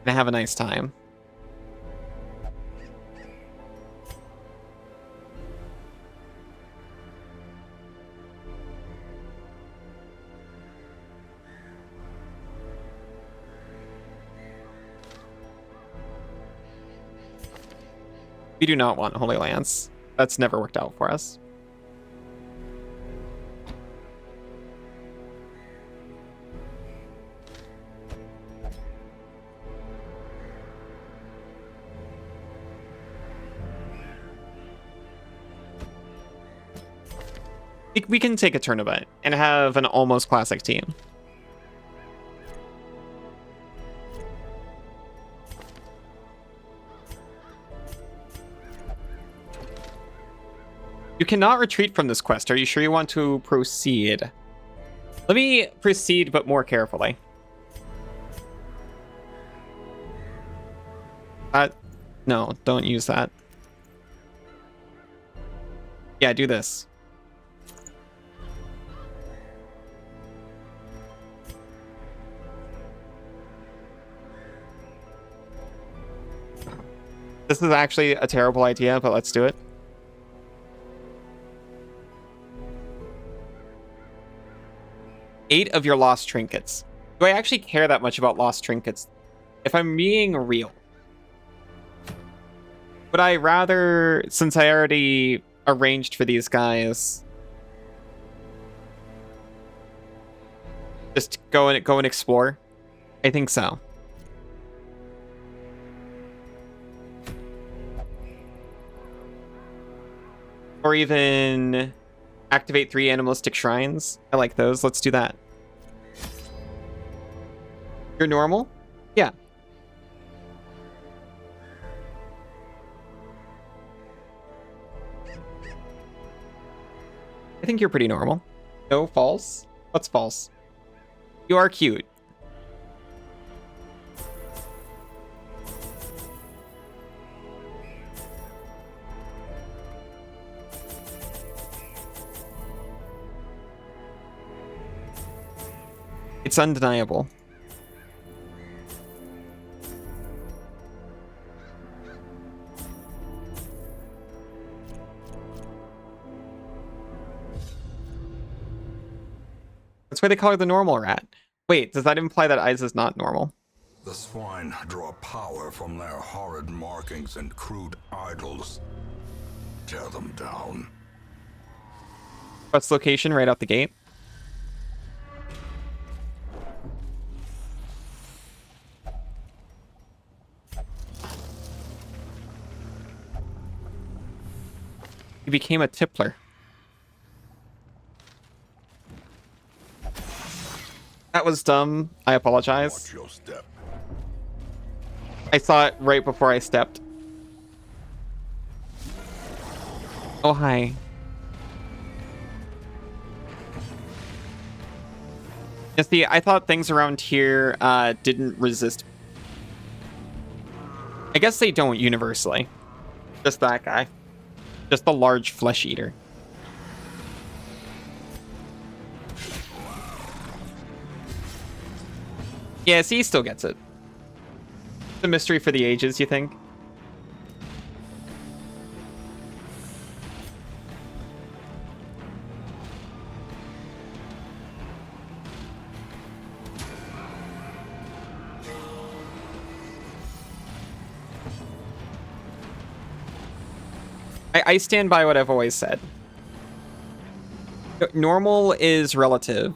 and have a nice time. We do not want Holy Lance. That's never worked out for us. We can take a tournament and have an almost classic team. You cannot retreat from this quest. Are you sure you want to proceed? Let me proceed, but more carefully. No, don't use that. Yeah, do this. This is actually a terrible idea, but let's do it. Eight of your lost trinkets. Do I actually care that much about lost trinkets? If I'm being real, would I rather, since I already arranged for these guys, just go and explore? I think so. Or even activate 3 animalistic shrines. I like those. Let's do that. You're normal? Yeah. I think you're pretty normal. No, false? What's false? You are cute. It's undeniable. That's why they call her the normal rat. Wait, does that imply that Iz is not normal? The swine draw power from their horrid markings and crude idols. Tear them down. What's location right out the gate? He became a tippler. That was dumb. I apologize. Watch your step. I saw it right before I stepped. Oh, hi. You see, I thought things around here didn't resist. I guess they don't universally. Just that guy. Just the large flesh eater. Yeah, see, he still gets it. It's a mystery for the ages, you think? I stand by what I've always said. Normal is relative.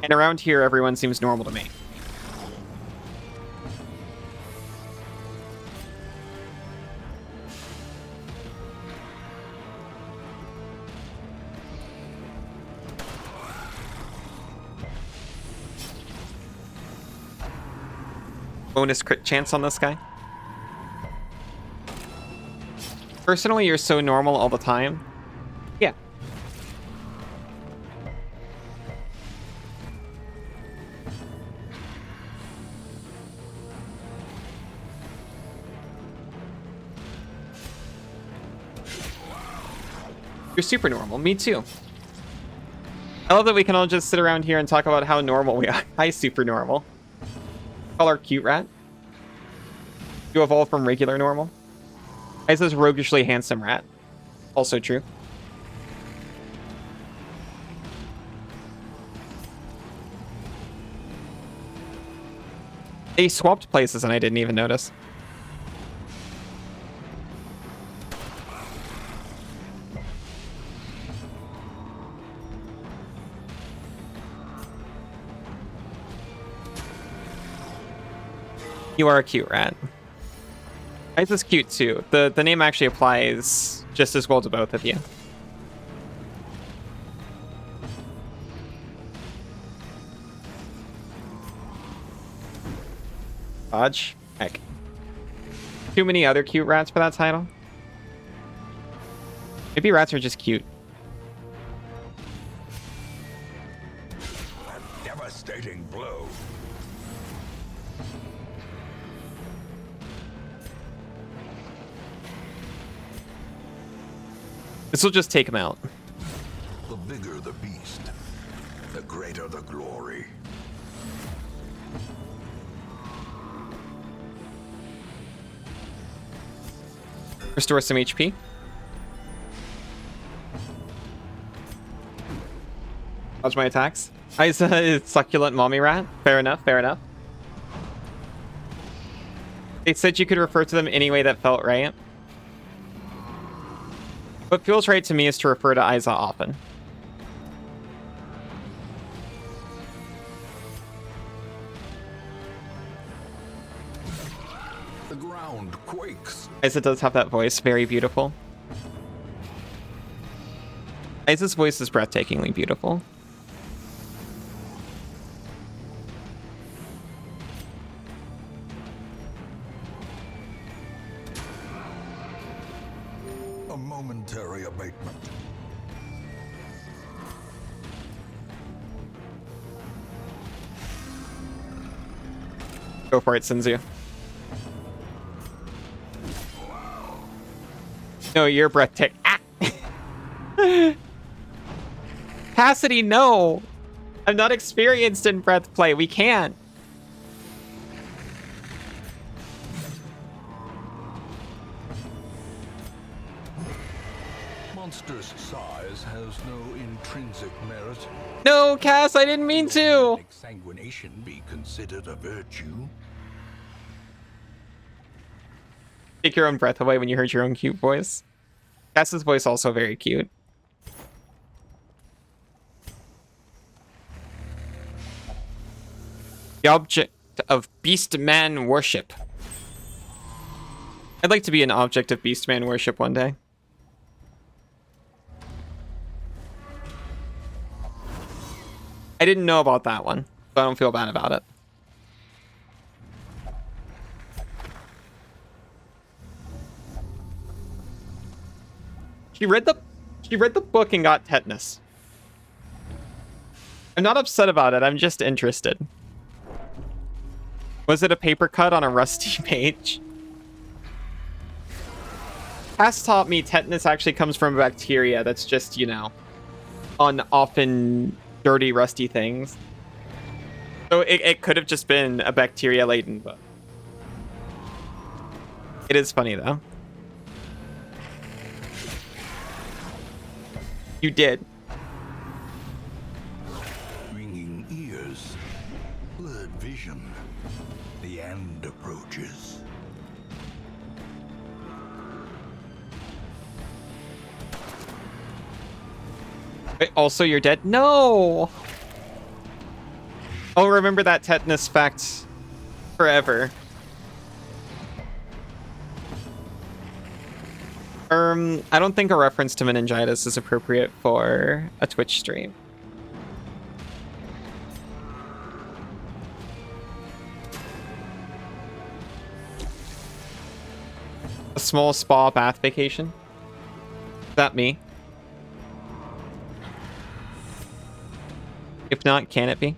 And around here, everyone seems normal to me. bonus crit chance on this guy. Personally, you're so normal all the time. Yeah. You're super normal. Me too. I love that we can all just sit around here and talk about how normal we are. Hi, super normal. Call our cute rat. You evolve from regular normal. I says roguishly handsome rat. Also true. They swapped places and I didn't even notice. You are a cute rat. Ice is cute too. The name actually applies just as well to both of you. Dodge. Heck. Too many other cute rats for that title. Maybe rats are just cute. A devastating blow. This will just take him out. The bigger the beast, the greater the glory. Restore some HP. Dodge my attacks. Isa is succulent mommy rat. Fair enough, fair enough. They said you could refer to them any way that felt right. What feels right to me is to refer to Isa often. The ground quakes. Isa does have that voice. Very beautiful. Isa's voice is breathtakingly beautiful. A momentary abatement. Go for it, Sinzu. No, you're breathtaking. Ah! Cassidy, no! I'm not experienced in breath play. We can't. Monster's size has no intrinsic merit. No, Cass, I didn't mean to. Exsanguination be considered a virtue? Take your own breath away when you heard your own cute voice. Cass's voice also very cute. The object of Beastman worship. I'd like to be an object of Beastman worship one day. I didn't know about that one, so I don't feel bad about it. She read the book and got tetanus. I'm not upset about it, I'm just interested. Was it a paper cut on a rusty page? Cass taught me tetanus actually comes from a bacteria that's just, you know, on often dirty, rusty things. So it could have just been a bacteria-laden book. It is funny, though. You did. Ringing ears, blurred vision. The end approaches. Wait, also, you're dead? No! I'll remember that tetanus fact forever. I don't think a reference to meningitis is appropriate for a Twitch stream. A small spa bath vacation. Is that me? If not, can it be?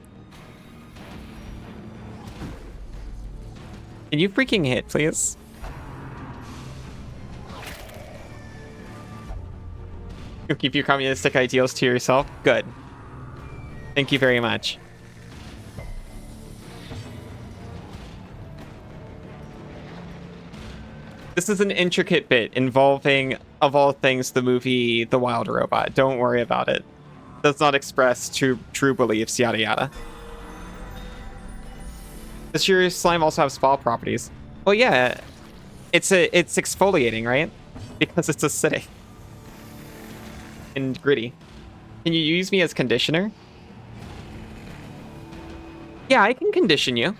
Can you freaking hit, please? You'll keep your communistic ideals to yourself? Good. Thank you very much. This is an intricate bit involving, of all things, the movie The Wild Robot. Don't worry about it. Does not express true beliefs, yada yada. Does your slime also have spa properties? Well, yeah. It's exfoliating, right? Because it's acidic. And gritty. Can you use me as conditioner? Yeah, I can condition you.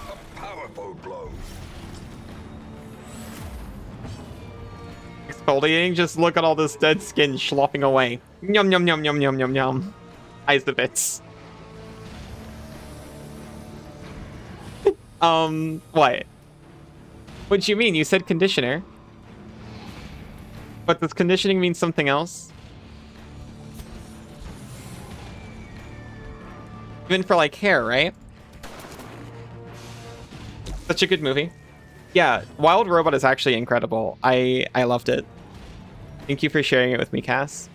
A powerful blow. Exfoliating? Just look at all this dead skin schlopping away. Yum yum yum yum yum yum yum. Eyes the bits. What? What do you mean? You said conditioner. But does conditioning mean something else? Even for like hair, right? Such a good movie. Yeah, Wild Robot is actually incredible. I loved it. Thank you for sharing it with me, Cass.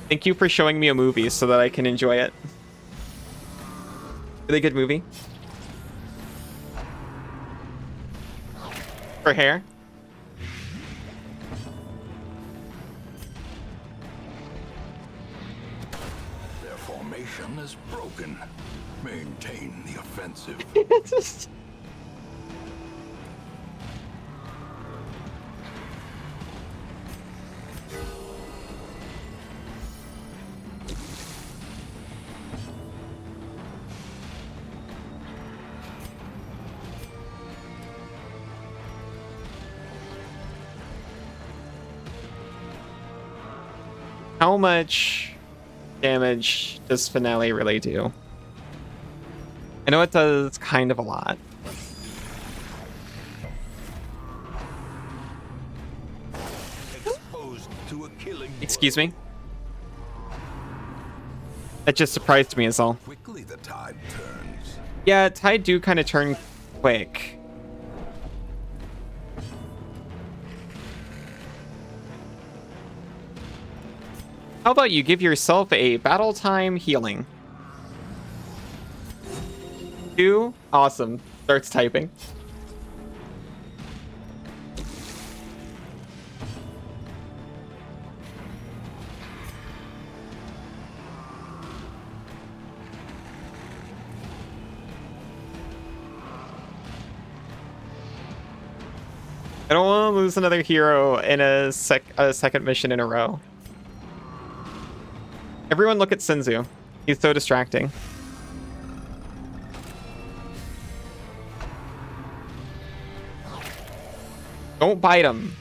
Thank you for showing me a movie so that I can enjoy it. Really good movie. For hair. Their formation is broken. Maintain the offensive. How much damage does Finale really do? I know it does kind of a lot. Exposed to a killing. Excuse me? That just surprised me as all. Quickly the tide turns. Yeah, tide do kind of turn quick. How about you give yourself a battle time healing? 2? Awesome. Starts typing. I don't want to lose another hero in a second mission in a row. Everyone look at Senzu. He's so distracting. Don't bite him.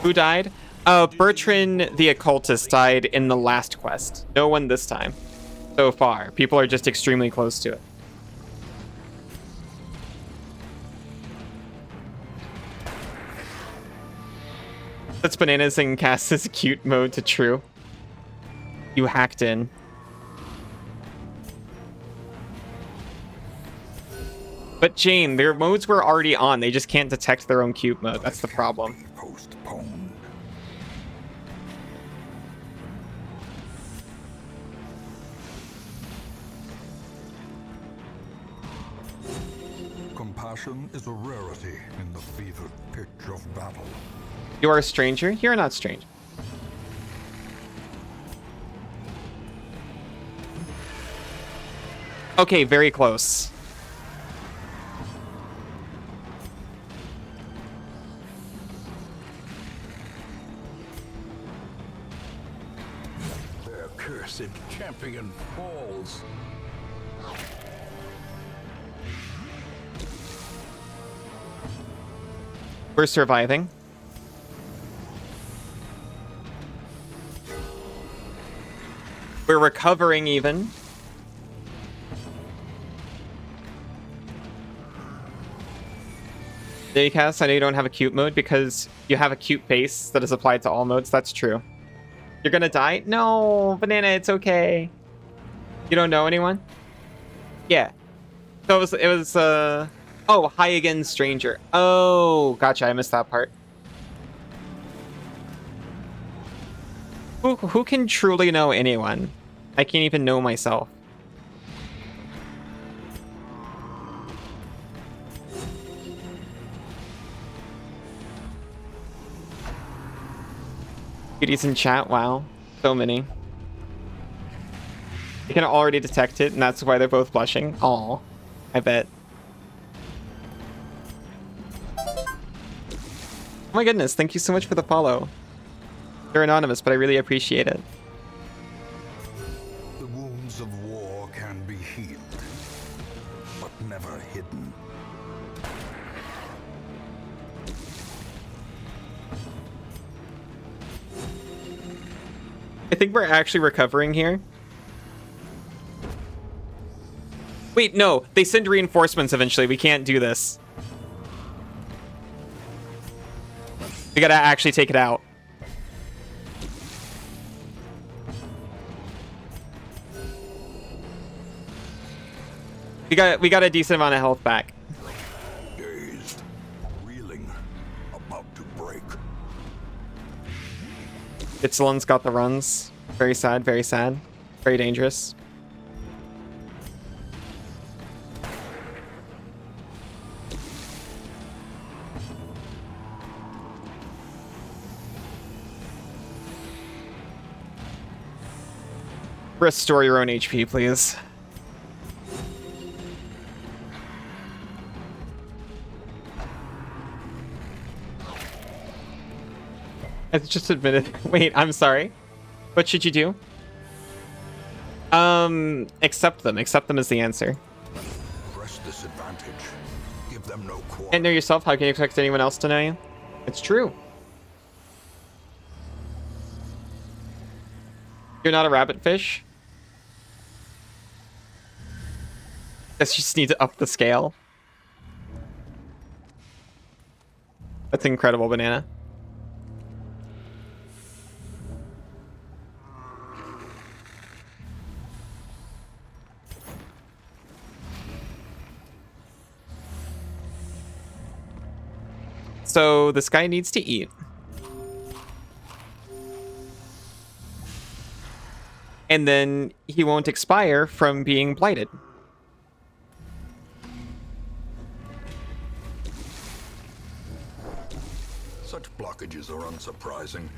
Who died? Bertrand the Occultist died in the last quest. No one this time. So far. People are just extremely close to it. That's bananas and Cass's cute mode to true. You hacked in. But Jane, their modes were already on. They just can't detect their own cute mode. That's the problem. Postponed. Compassion is a rarity in the fevered pitch of battle. You are a stranger? You're not strange. Okay, very close. Their cursed champion falls. We're surviving. We're recovering even. Daycast, I know you don't have a cute mode because you have a cute base that is applied to all modes. That's true. You're gonna die? No, Banana, it's okay. You don't know anyone? Yeah. So oh, hi again, stranger. Oh, gotcha, I missed that part. Who can truly know anyone? I can't even know myself. Cuties in chat, wow. So many. You can already detect it, and that's why they're both blushing. Aw, I bet. Oh my goodness, thank you so much for the follow. You're anonymous, but I really appreciate it. The wounds of war can be healed, but never hidden. I think we're actually recovering here. Wait, no, they send reinforcements eventually. We can't do this. We gotta actually take it out. We got a decent amount of health back. Dazed, reeling, about to break. Itzalon's got the runs. Very sad, very sad. Very dangerous. Restore your own HP, please. I just admitted. Wait, I'm sorry. What should you do? Accept them. Accept them as the answer. Press this advantage. Give them no quarter. Can't know yourself. How can you expect anyone else to know you? It's true. You're not a rabbit fish? Guess you just need to up the scale. That's incredible, Banana. So this guy needs to eat. And then he won't expire from being blighted. Such blockages are unsurprising.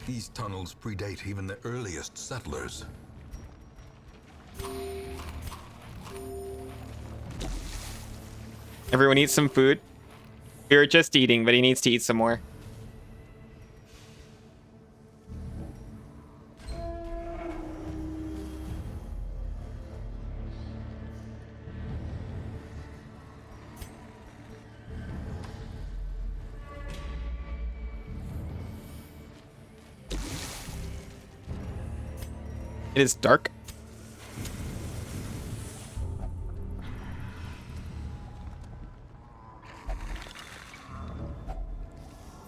These tunnels predate even the earliest settlers. Everyone eat some food. We were just eating, but he needs to eat some more. It is dark.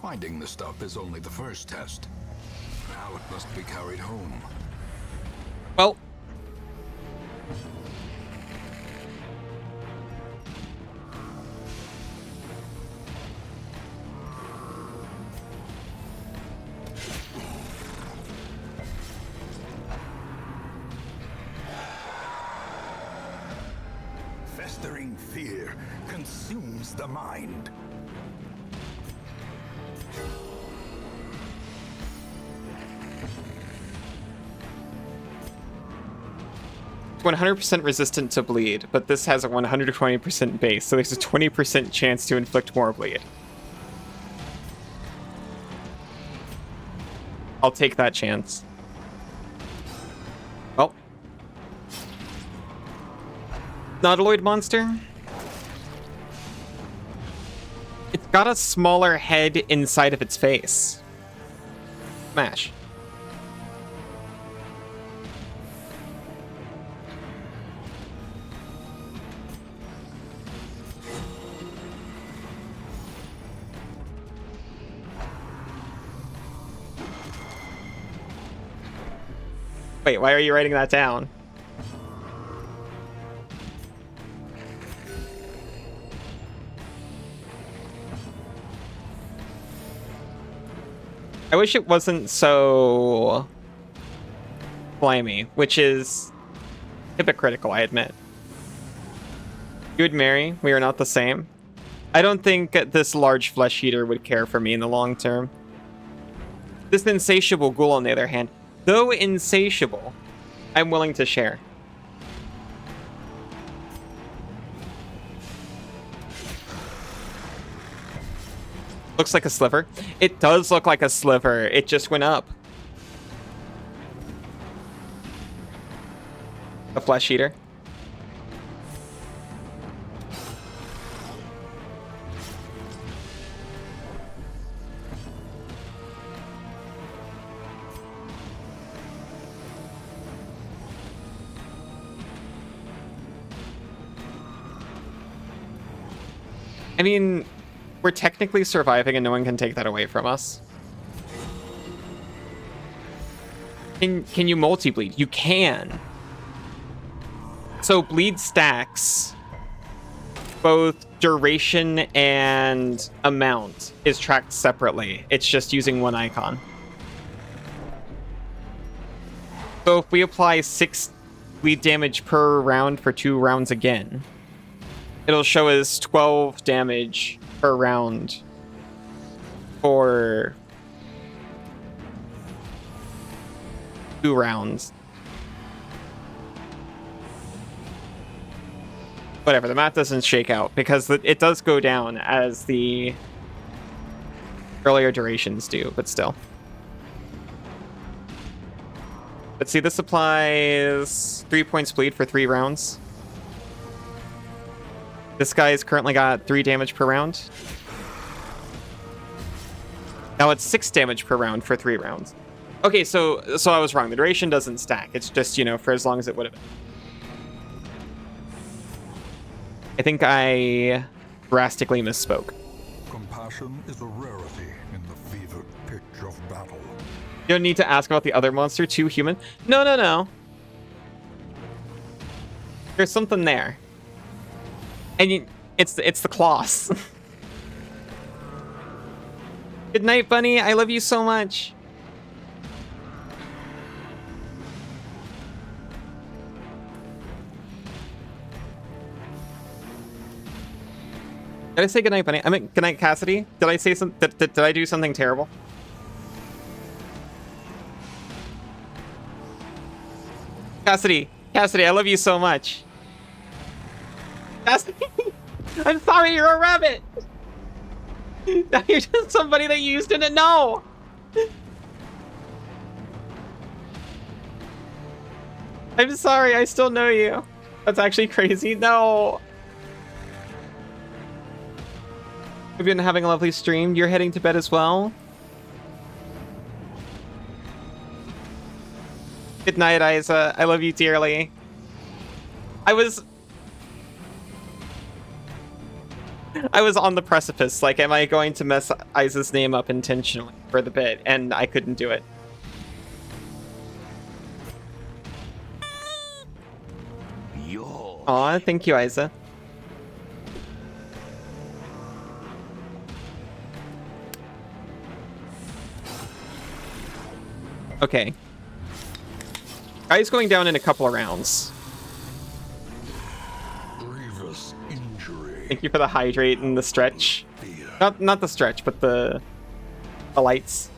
Finding the stuff is only the first test. Now it must be carried home. Well. Festering fear consumes the mind. 100% resistant to bleed, but this has a 120% base, so there's a 20% chance to inflict more bleed. I'll take that chance. Oh. Nautiloid monster? It's got a smaller head inside of its face. Smash. Wait, why are you writing that down? I wish it wasn't so slimy, which is hypocritical, I admit. Good Mary, we are not the same. I don't think this large flesh eater would care for me in the long term. This insatiable ghoul, on the other hand, though insatiable, I'm willing to share. Looks like a sliver. It does look like a sliver. It just went up. A flesh eater. I mean, we're technically surviving and no one can take that away from us. Can you multi-bleed? You can. So bleed stacks, both duration and amount is tracked separately. It's just using one icon. So if we apply 6 bleed damage per round for 2 rounds again, it'll show us 12 damage per round for 2 rounds. Whatever, the math doesn't shake out because it does go down as the earlier durations do, but still. Let's see, this applies 3 points bleed for 3 rounds. This guy's currently got 3 damage per round. Now it's 6 damage per round for 3 rounds. Okay, so I was wrong. The duration doesn't stack. It's just, you know, for as long as it would have been. I think I drastically misspoke. Compassion is a rarity in the fevered pitch of battle. You don't need to ask about the other monster too, human. No. There's something there. And it's the claws. Good night, bunny. I love you so much. Did I say goodnight, bunny? I mean, goodnight, Cassidy. Did I say some? Did I do something terrible? Cassidy, I love you so much. Cassidy, I'm sorry, you're a rabbit. Now you're just somebody that you used to know. I'm sorry, I still know you. That's actually crazy. No. Hope you've been having a lovely stream. You're heading to bed as well. Good night, Isa. I love you dearly. I was on the precipice. Like, am I going to mess Isa's name up intentionally for the bit? And I couldn't do it. Aw, thank you, Isa. Okay. Guy's going down in a couple of rounds. Grievous injury. Thank you for the hydrate and the stretch. Not the stretch, but the lights.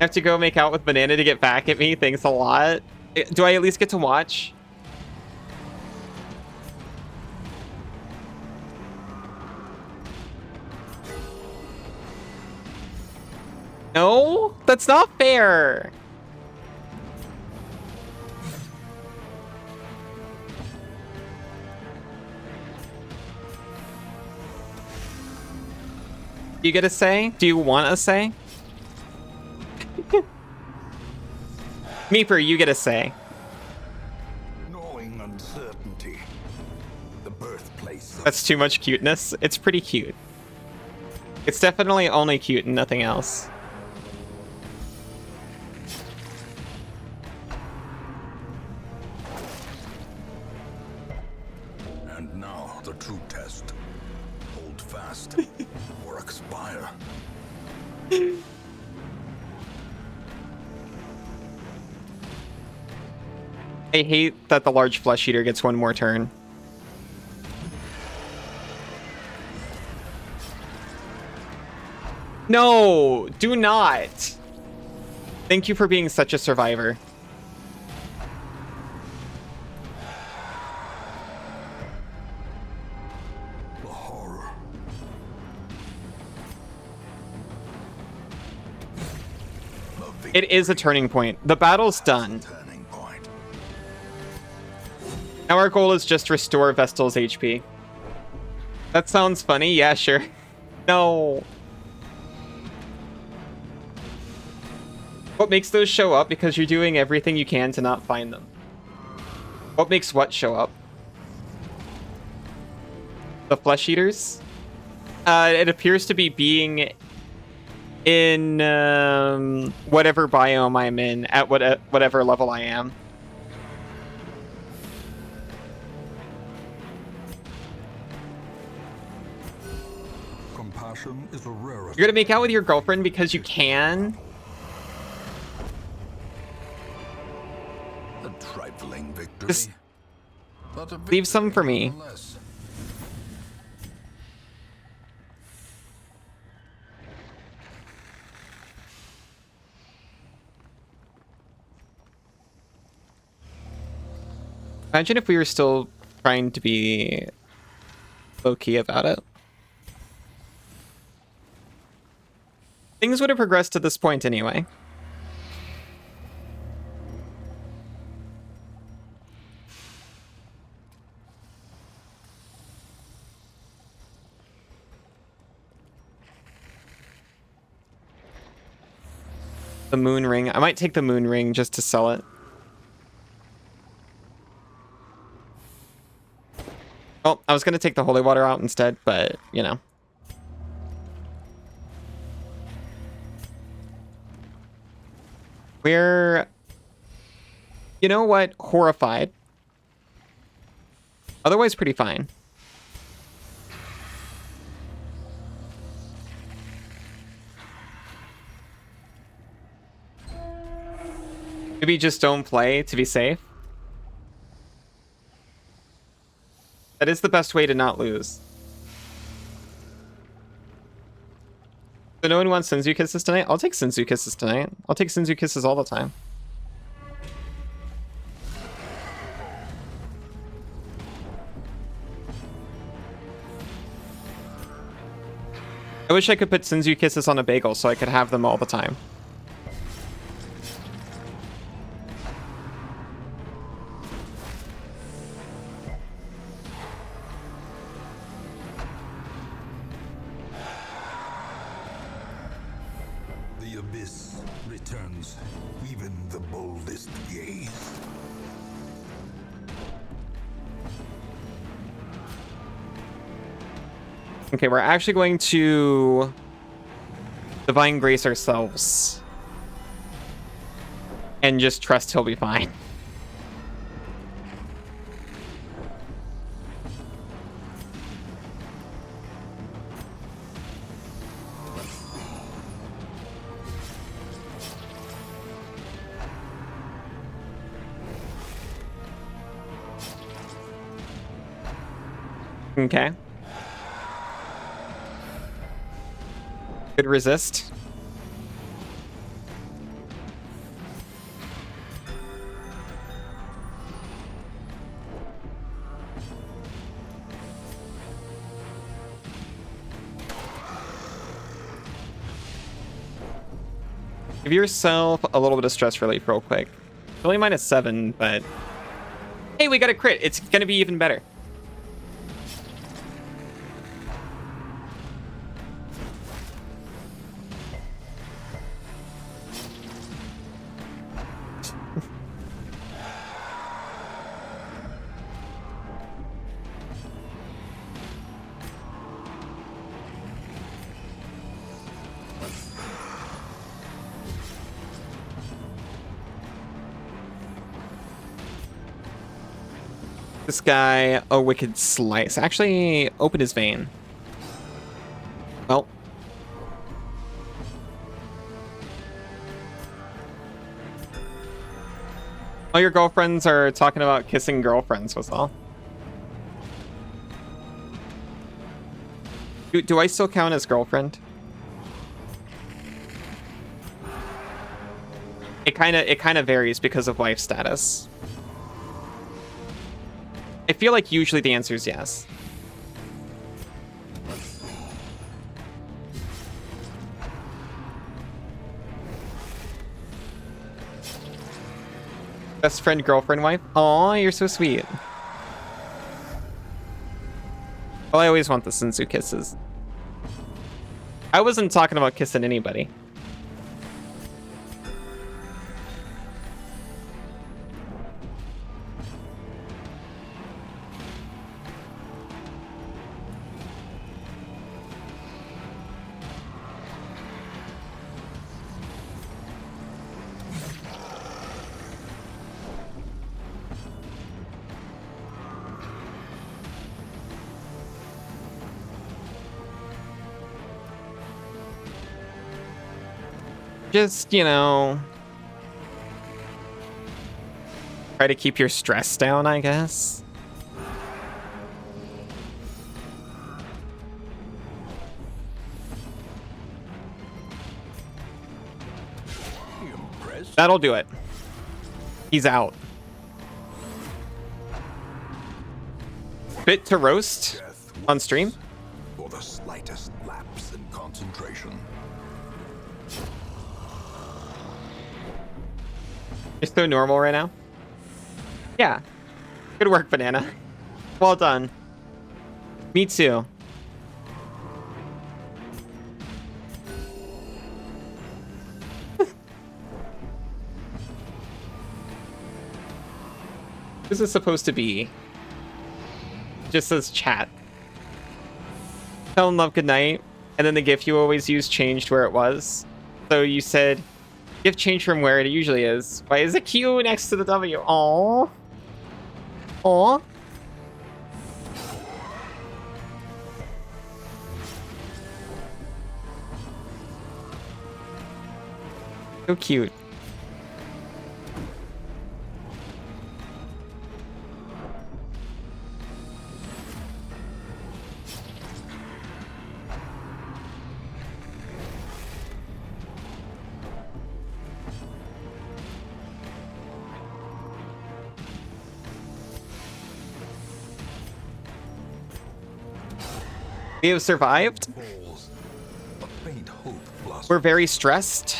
I have to go make out with Banana to get back at me. Thanks a lot. Do I at least get to watch? No, that's not fair. Do you get a say? Do you want a say? Meeper, you get a say. Knowing uncertainty. The birthplace. That's too much cuteness. It's pretty cute. It's definitely only cute and nothing else. fast or expire. I hate that the large flesh eater gets one more turn. No, do not. Thank you for being such a survivor. The horror. It is a turning point. The battle's done. Turning point. Now our goal is just restore Vestal's HP. That sounds funny. Yeah, sure. No. What makes those show up? Because you're doing everything you can to not find them. What makes what show up? The flesh eaters? It appears to be being in whatever biome I'm in at whatever level I am. Compassion is a rarity. You're gonna make out with your girlfriend because you can? A trifling victory. Just But a leave some for victory me. nonetheless. Imagine if we were still trying to be low-key about it. Things would have progressed to this point anyway. The moon ring. I might take the moon ring just to sell it. Oh, I was going to take the holy water out instead, but, you know. We're, you know what? Horrified. Otherwise, pretty fine. Maybe just don't play to be safe. That is the best way to not lose. So no one wants Senzu Kisses tonight? I'll take Senzu Kisses tonight. I'll take Senzu Kisses all the time. I wish I could put Senzu Kisses on a bagel so I could have them all the time. The abyss returns even the boldest gaze. Okay, we're actually going to Divine Grace ourselves. And just trust he'll be fine. Okay. Good resist. Give yourself a little bit of stress relief real quick. It's only -7, but hey, we got a crit. It's gonna be even better. This guy, a wicked slice. Actually, open his vein. All your girlfriends are talking about kissing girlfriends was all. Do I still count as girlfriend? It kind of varies because of wife status. I feel like usually the answer is yes. Best friend, girlfriend, wife? Aw, you're so sweet. Well, I always want the Senzu kisses. I wasn't talking about kissing anybody. Just, you know, try to keep your stress down, I guess. That'll do it. He's out. Bit to roast on stream. For the slightest lapse in concentration. You're so normal right now. Yeah. Good work, Banana. Well done. Me too. This is supposed to be. Just says chat. Tell and love good night. And then the GIF you always use changed where it was. So you said GIF changed from where it usually is. Why is a Q next to the W? Aww. Aww. So cute. We have survived. We're very stressed,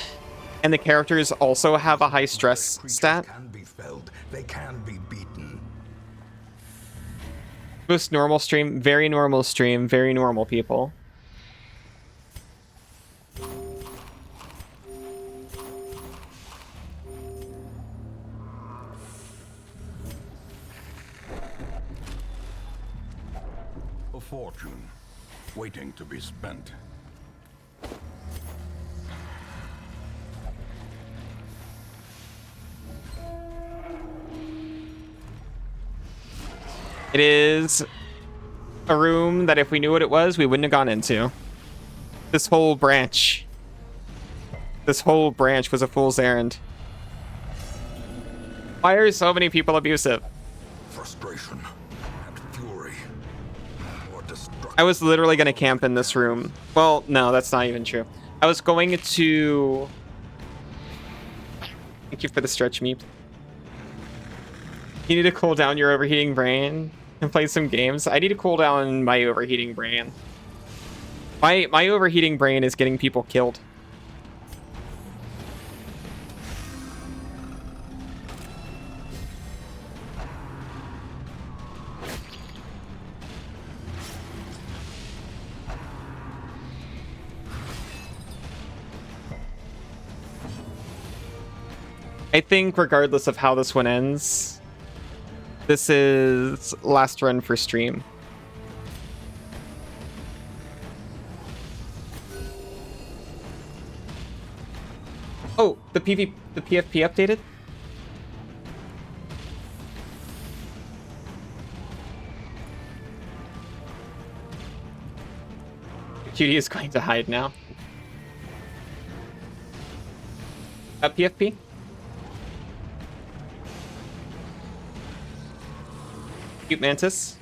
and the characters also have a high stress stat. They can be beaten. Most normal stream, very normal people. A fortune waiting to be spent. It is a room that if we knew what it was, we wouldn't have gone into. This whole branch was a fool's errand. Why are so many people abusive? Frustration and fury. Or destruction. I was literally going to camp in this room. Well, no, that's not even true. I was going to... Thank you for the stretch, Meep. You need to cool down your overheating brain and play some games. I need to cool down my overheating brain. My overheating brain is getting people killed. I think regardless of how this one ends, this is last run for stream. Oh, the PFP updated? Cutie is going to hide now. PFP? Cute mantis.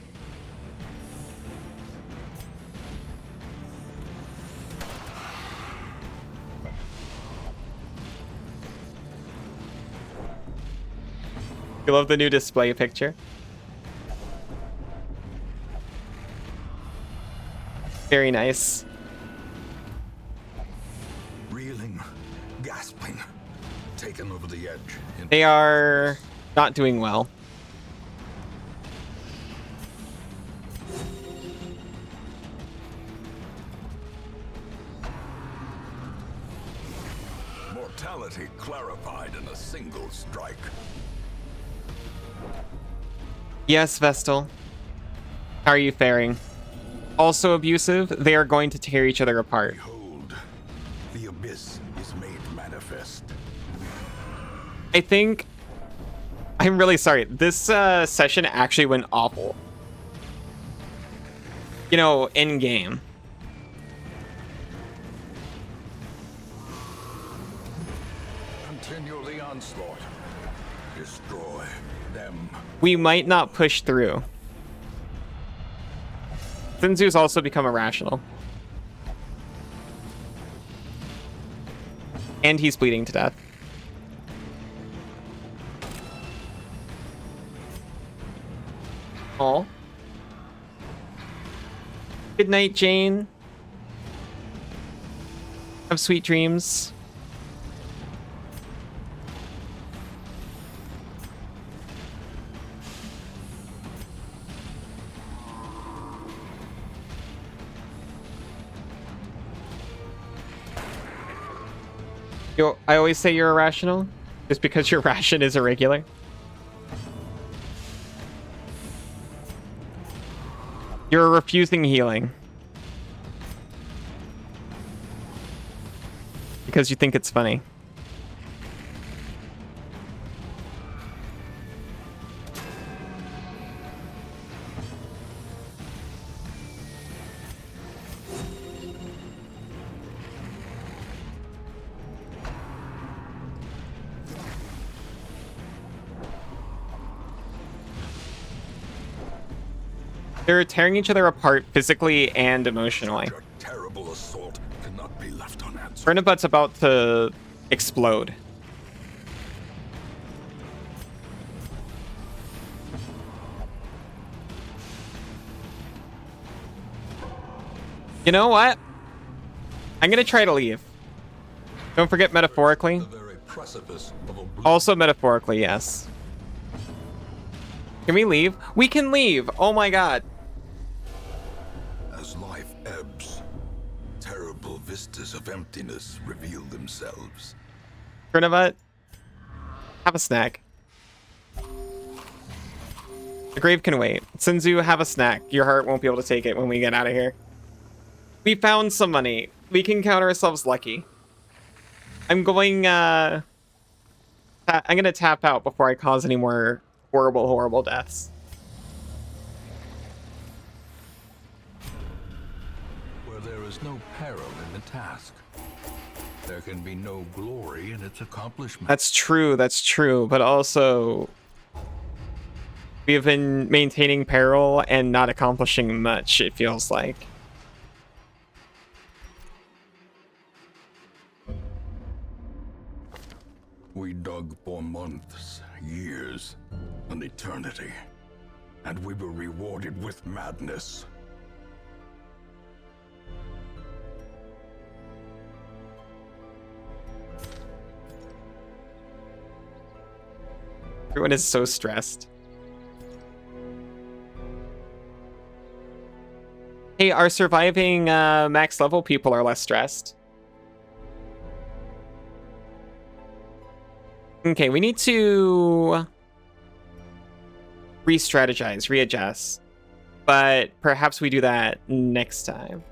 You love the new display picture. Very nice. Reeling, gasping, taken over the edge. They are not doing well. Mortality clarified in a single strike. Yes, Vestal. How are you faring? Also abusive, they are going to tear each other apart. Behold, the abyss is made manifest. I think... I'm really sorry. This session actually went awful. You know, in-game. Continue the onslaught. Destroy them. We might not push through. Sinzu's also become irrational. And he's bleeding to death. Aw. Good night, Jane. Have sweet dreams. I always say you're irrational, just because your ration is irregular. You're refusing healing. Because you think it's funny. They're tearing each other apart physically and emotionally. Your terrible assault cannot be left unanswered. Bernabut's about to explode. You know what? I'm gonna try to leave. Don't forget metaphorically. The very precipice of oblivion. Also metaphorically, yes. Can we leave? We can leave! Oh my god. As life ebbs, terrible vistas of emptiness reveal themselves. Bernabut, have a snack. The grave can wait. Sinzu, have a snack. Your heart won't be able to take it when we get out of here. We found some money. We can count ourselves lucky. I'm gonna tap out before I cause any more horrible deaths. Where there is no peril in the task, there can be no glory in its accomplishment. That's true, but also we have been maintaining peril and not accomplishing much, it feels like. We dug for months, years, an eternity, and we were rewarded with madness. Everyone is so stressed. Hey, our surviving max level people are less stressed. Okay, we need to re-strategize, readjust. But perhaps we do that next time.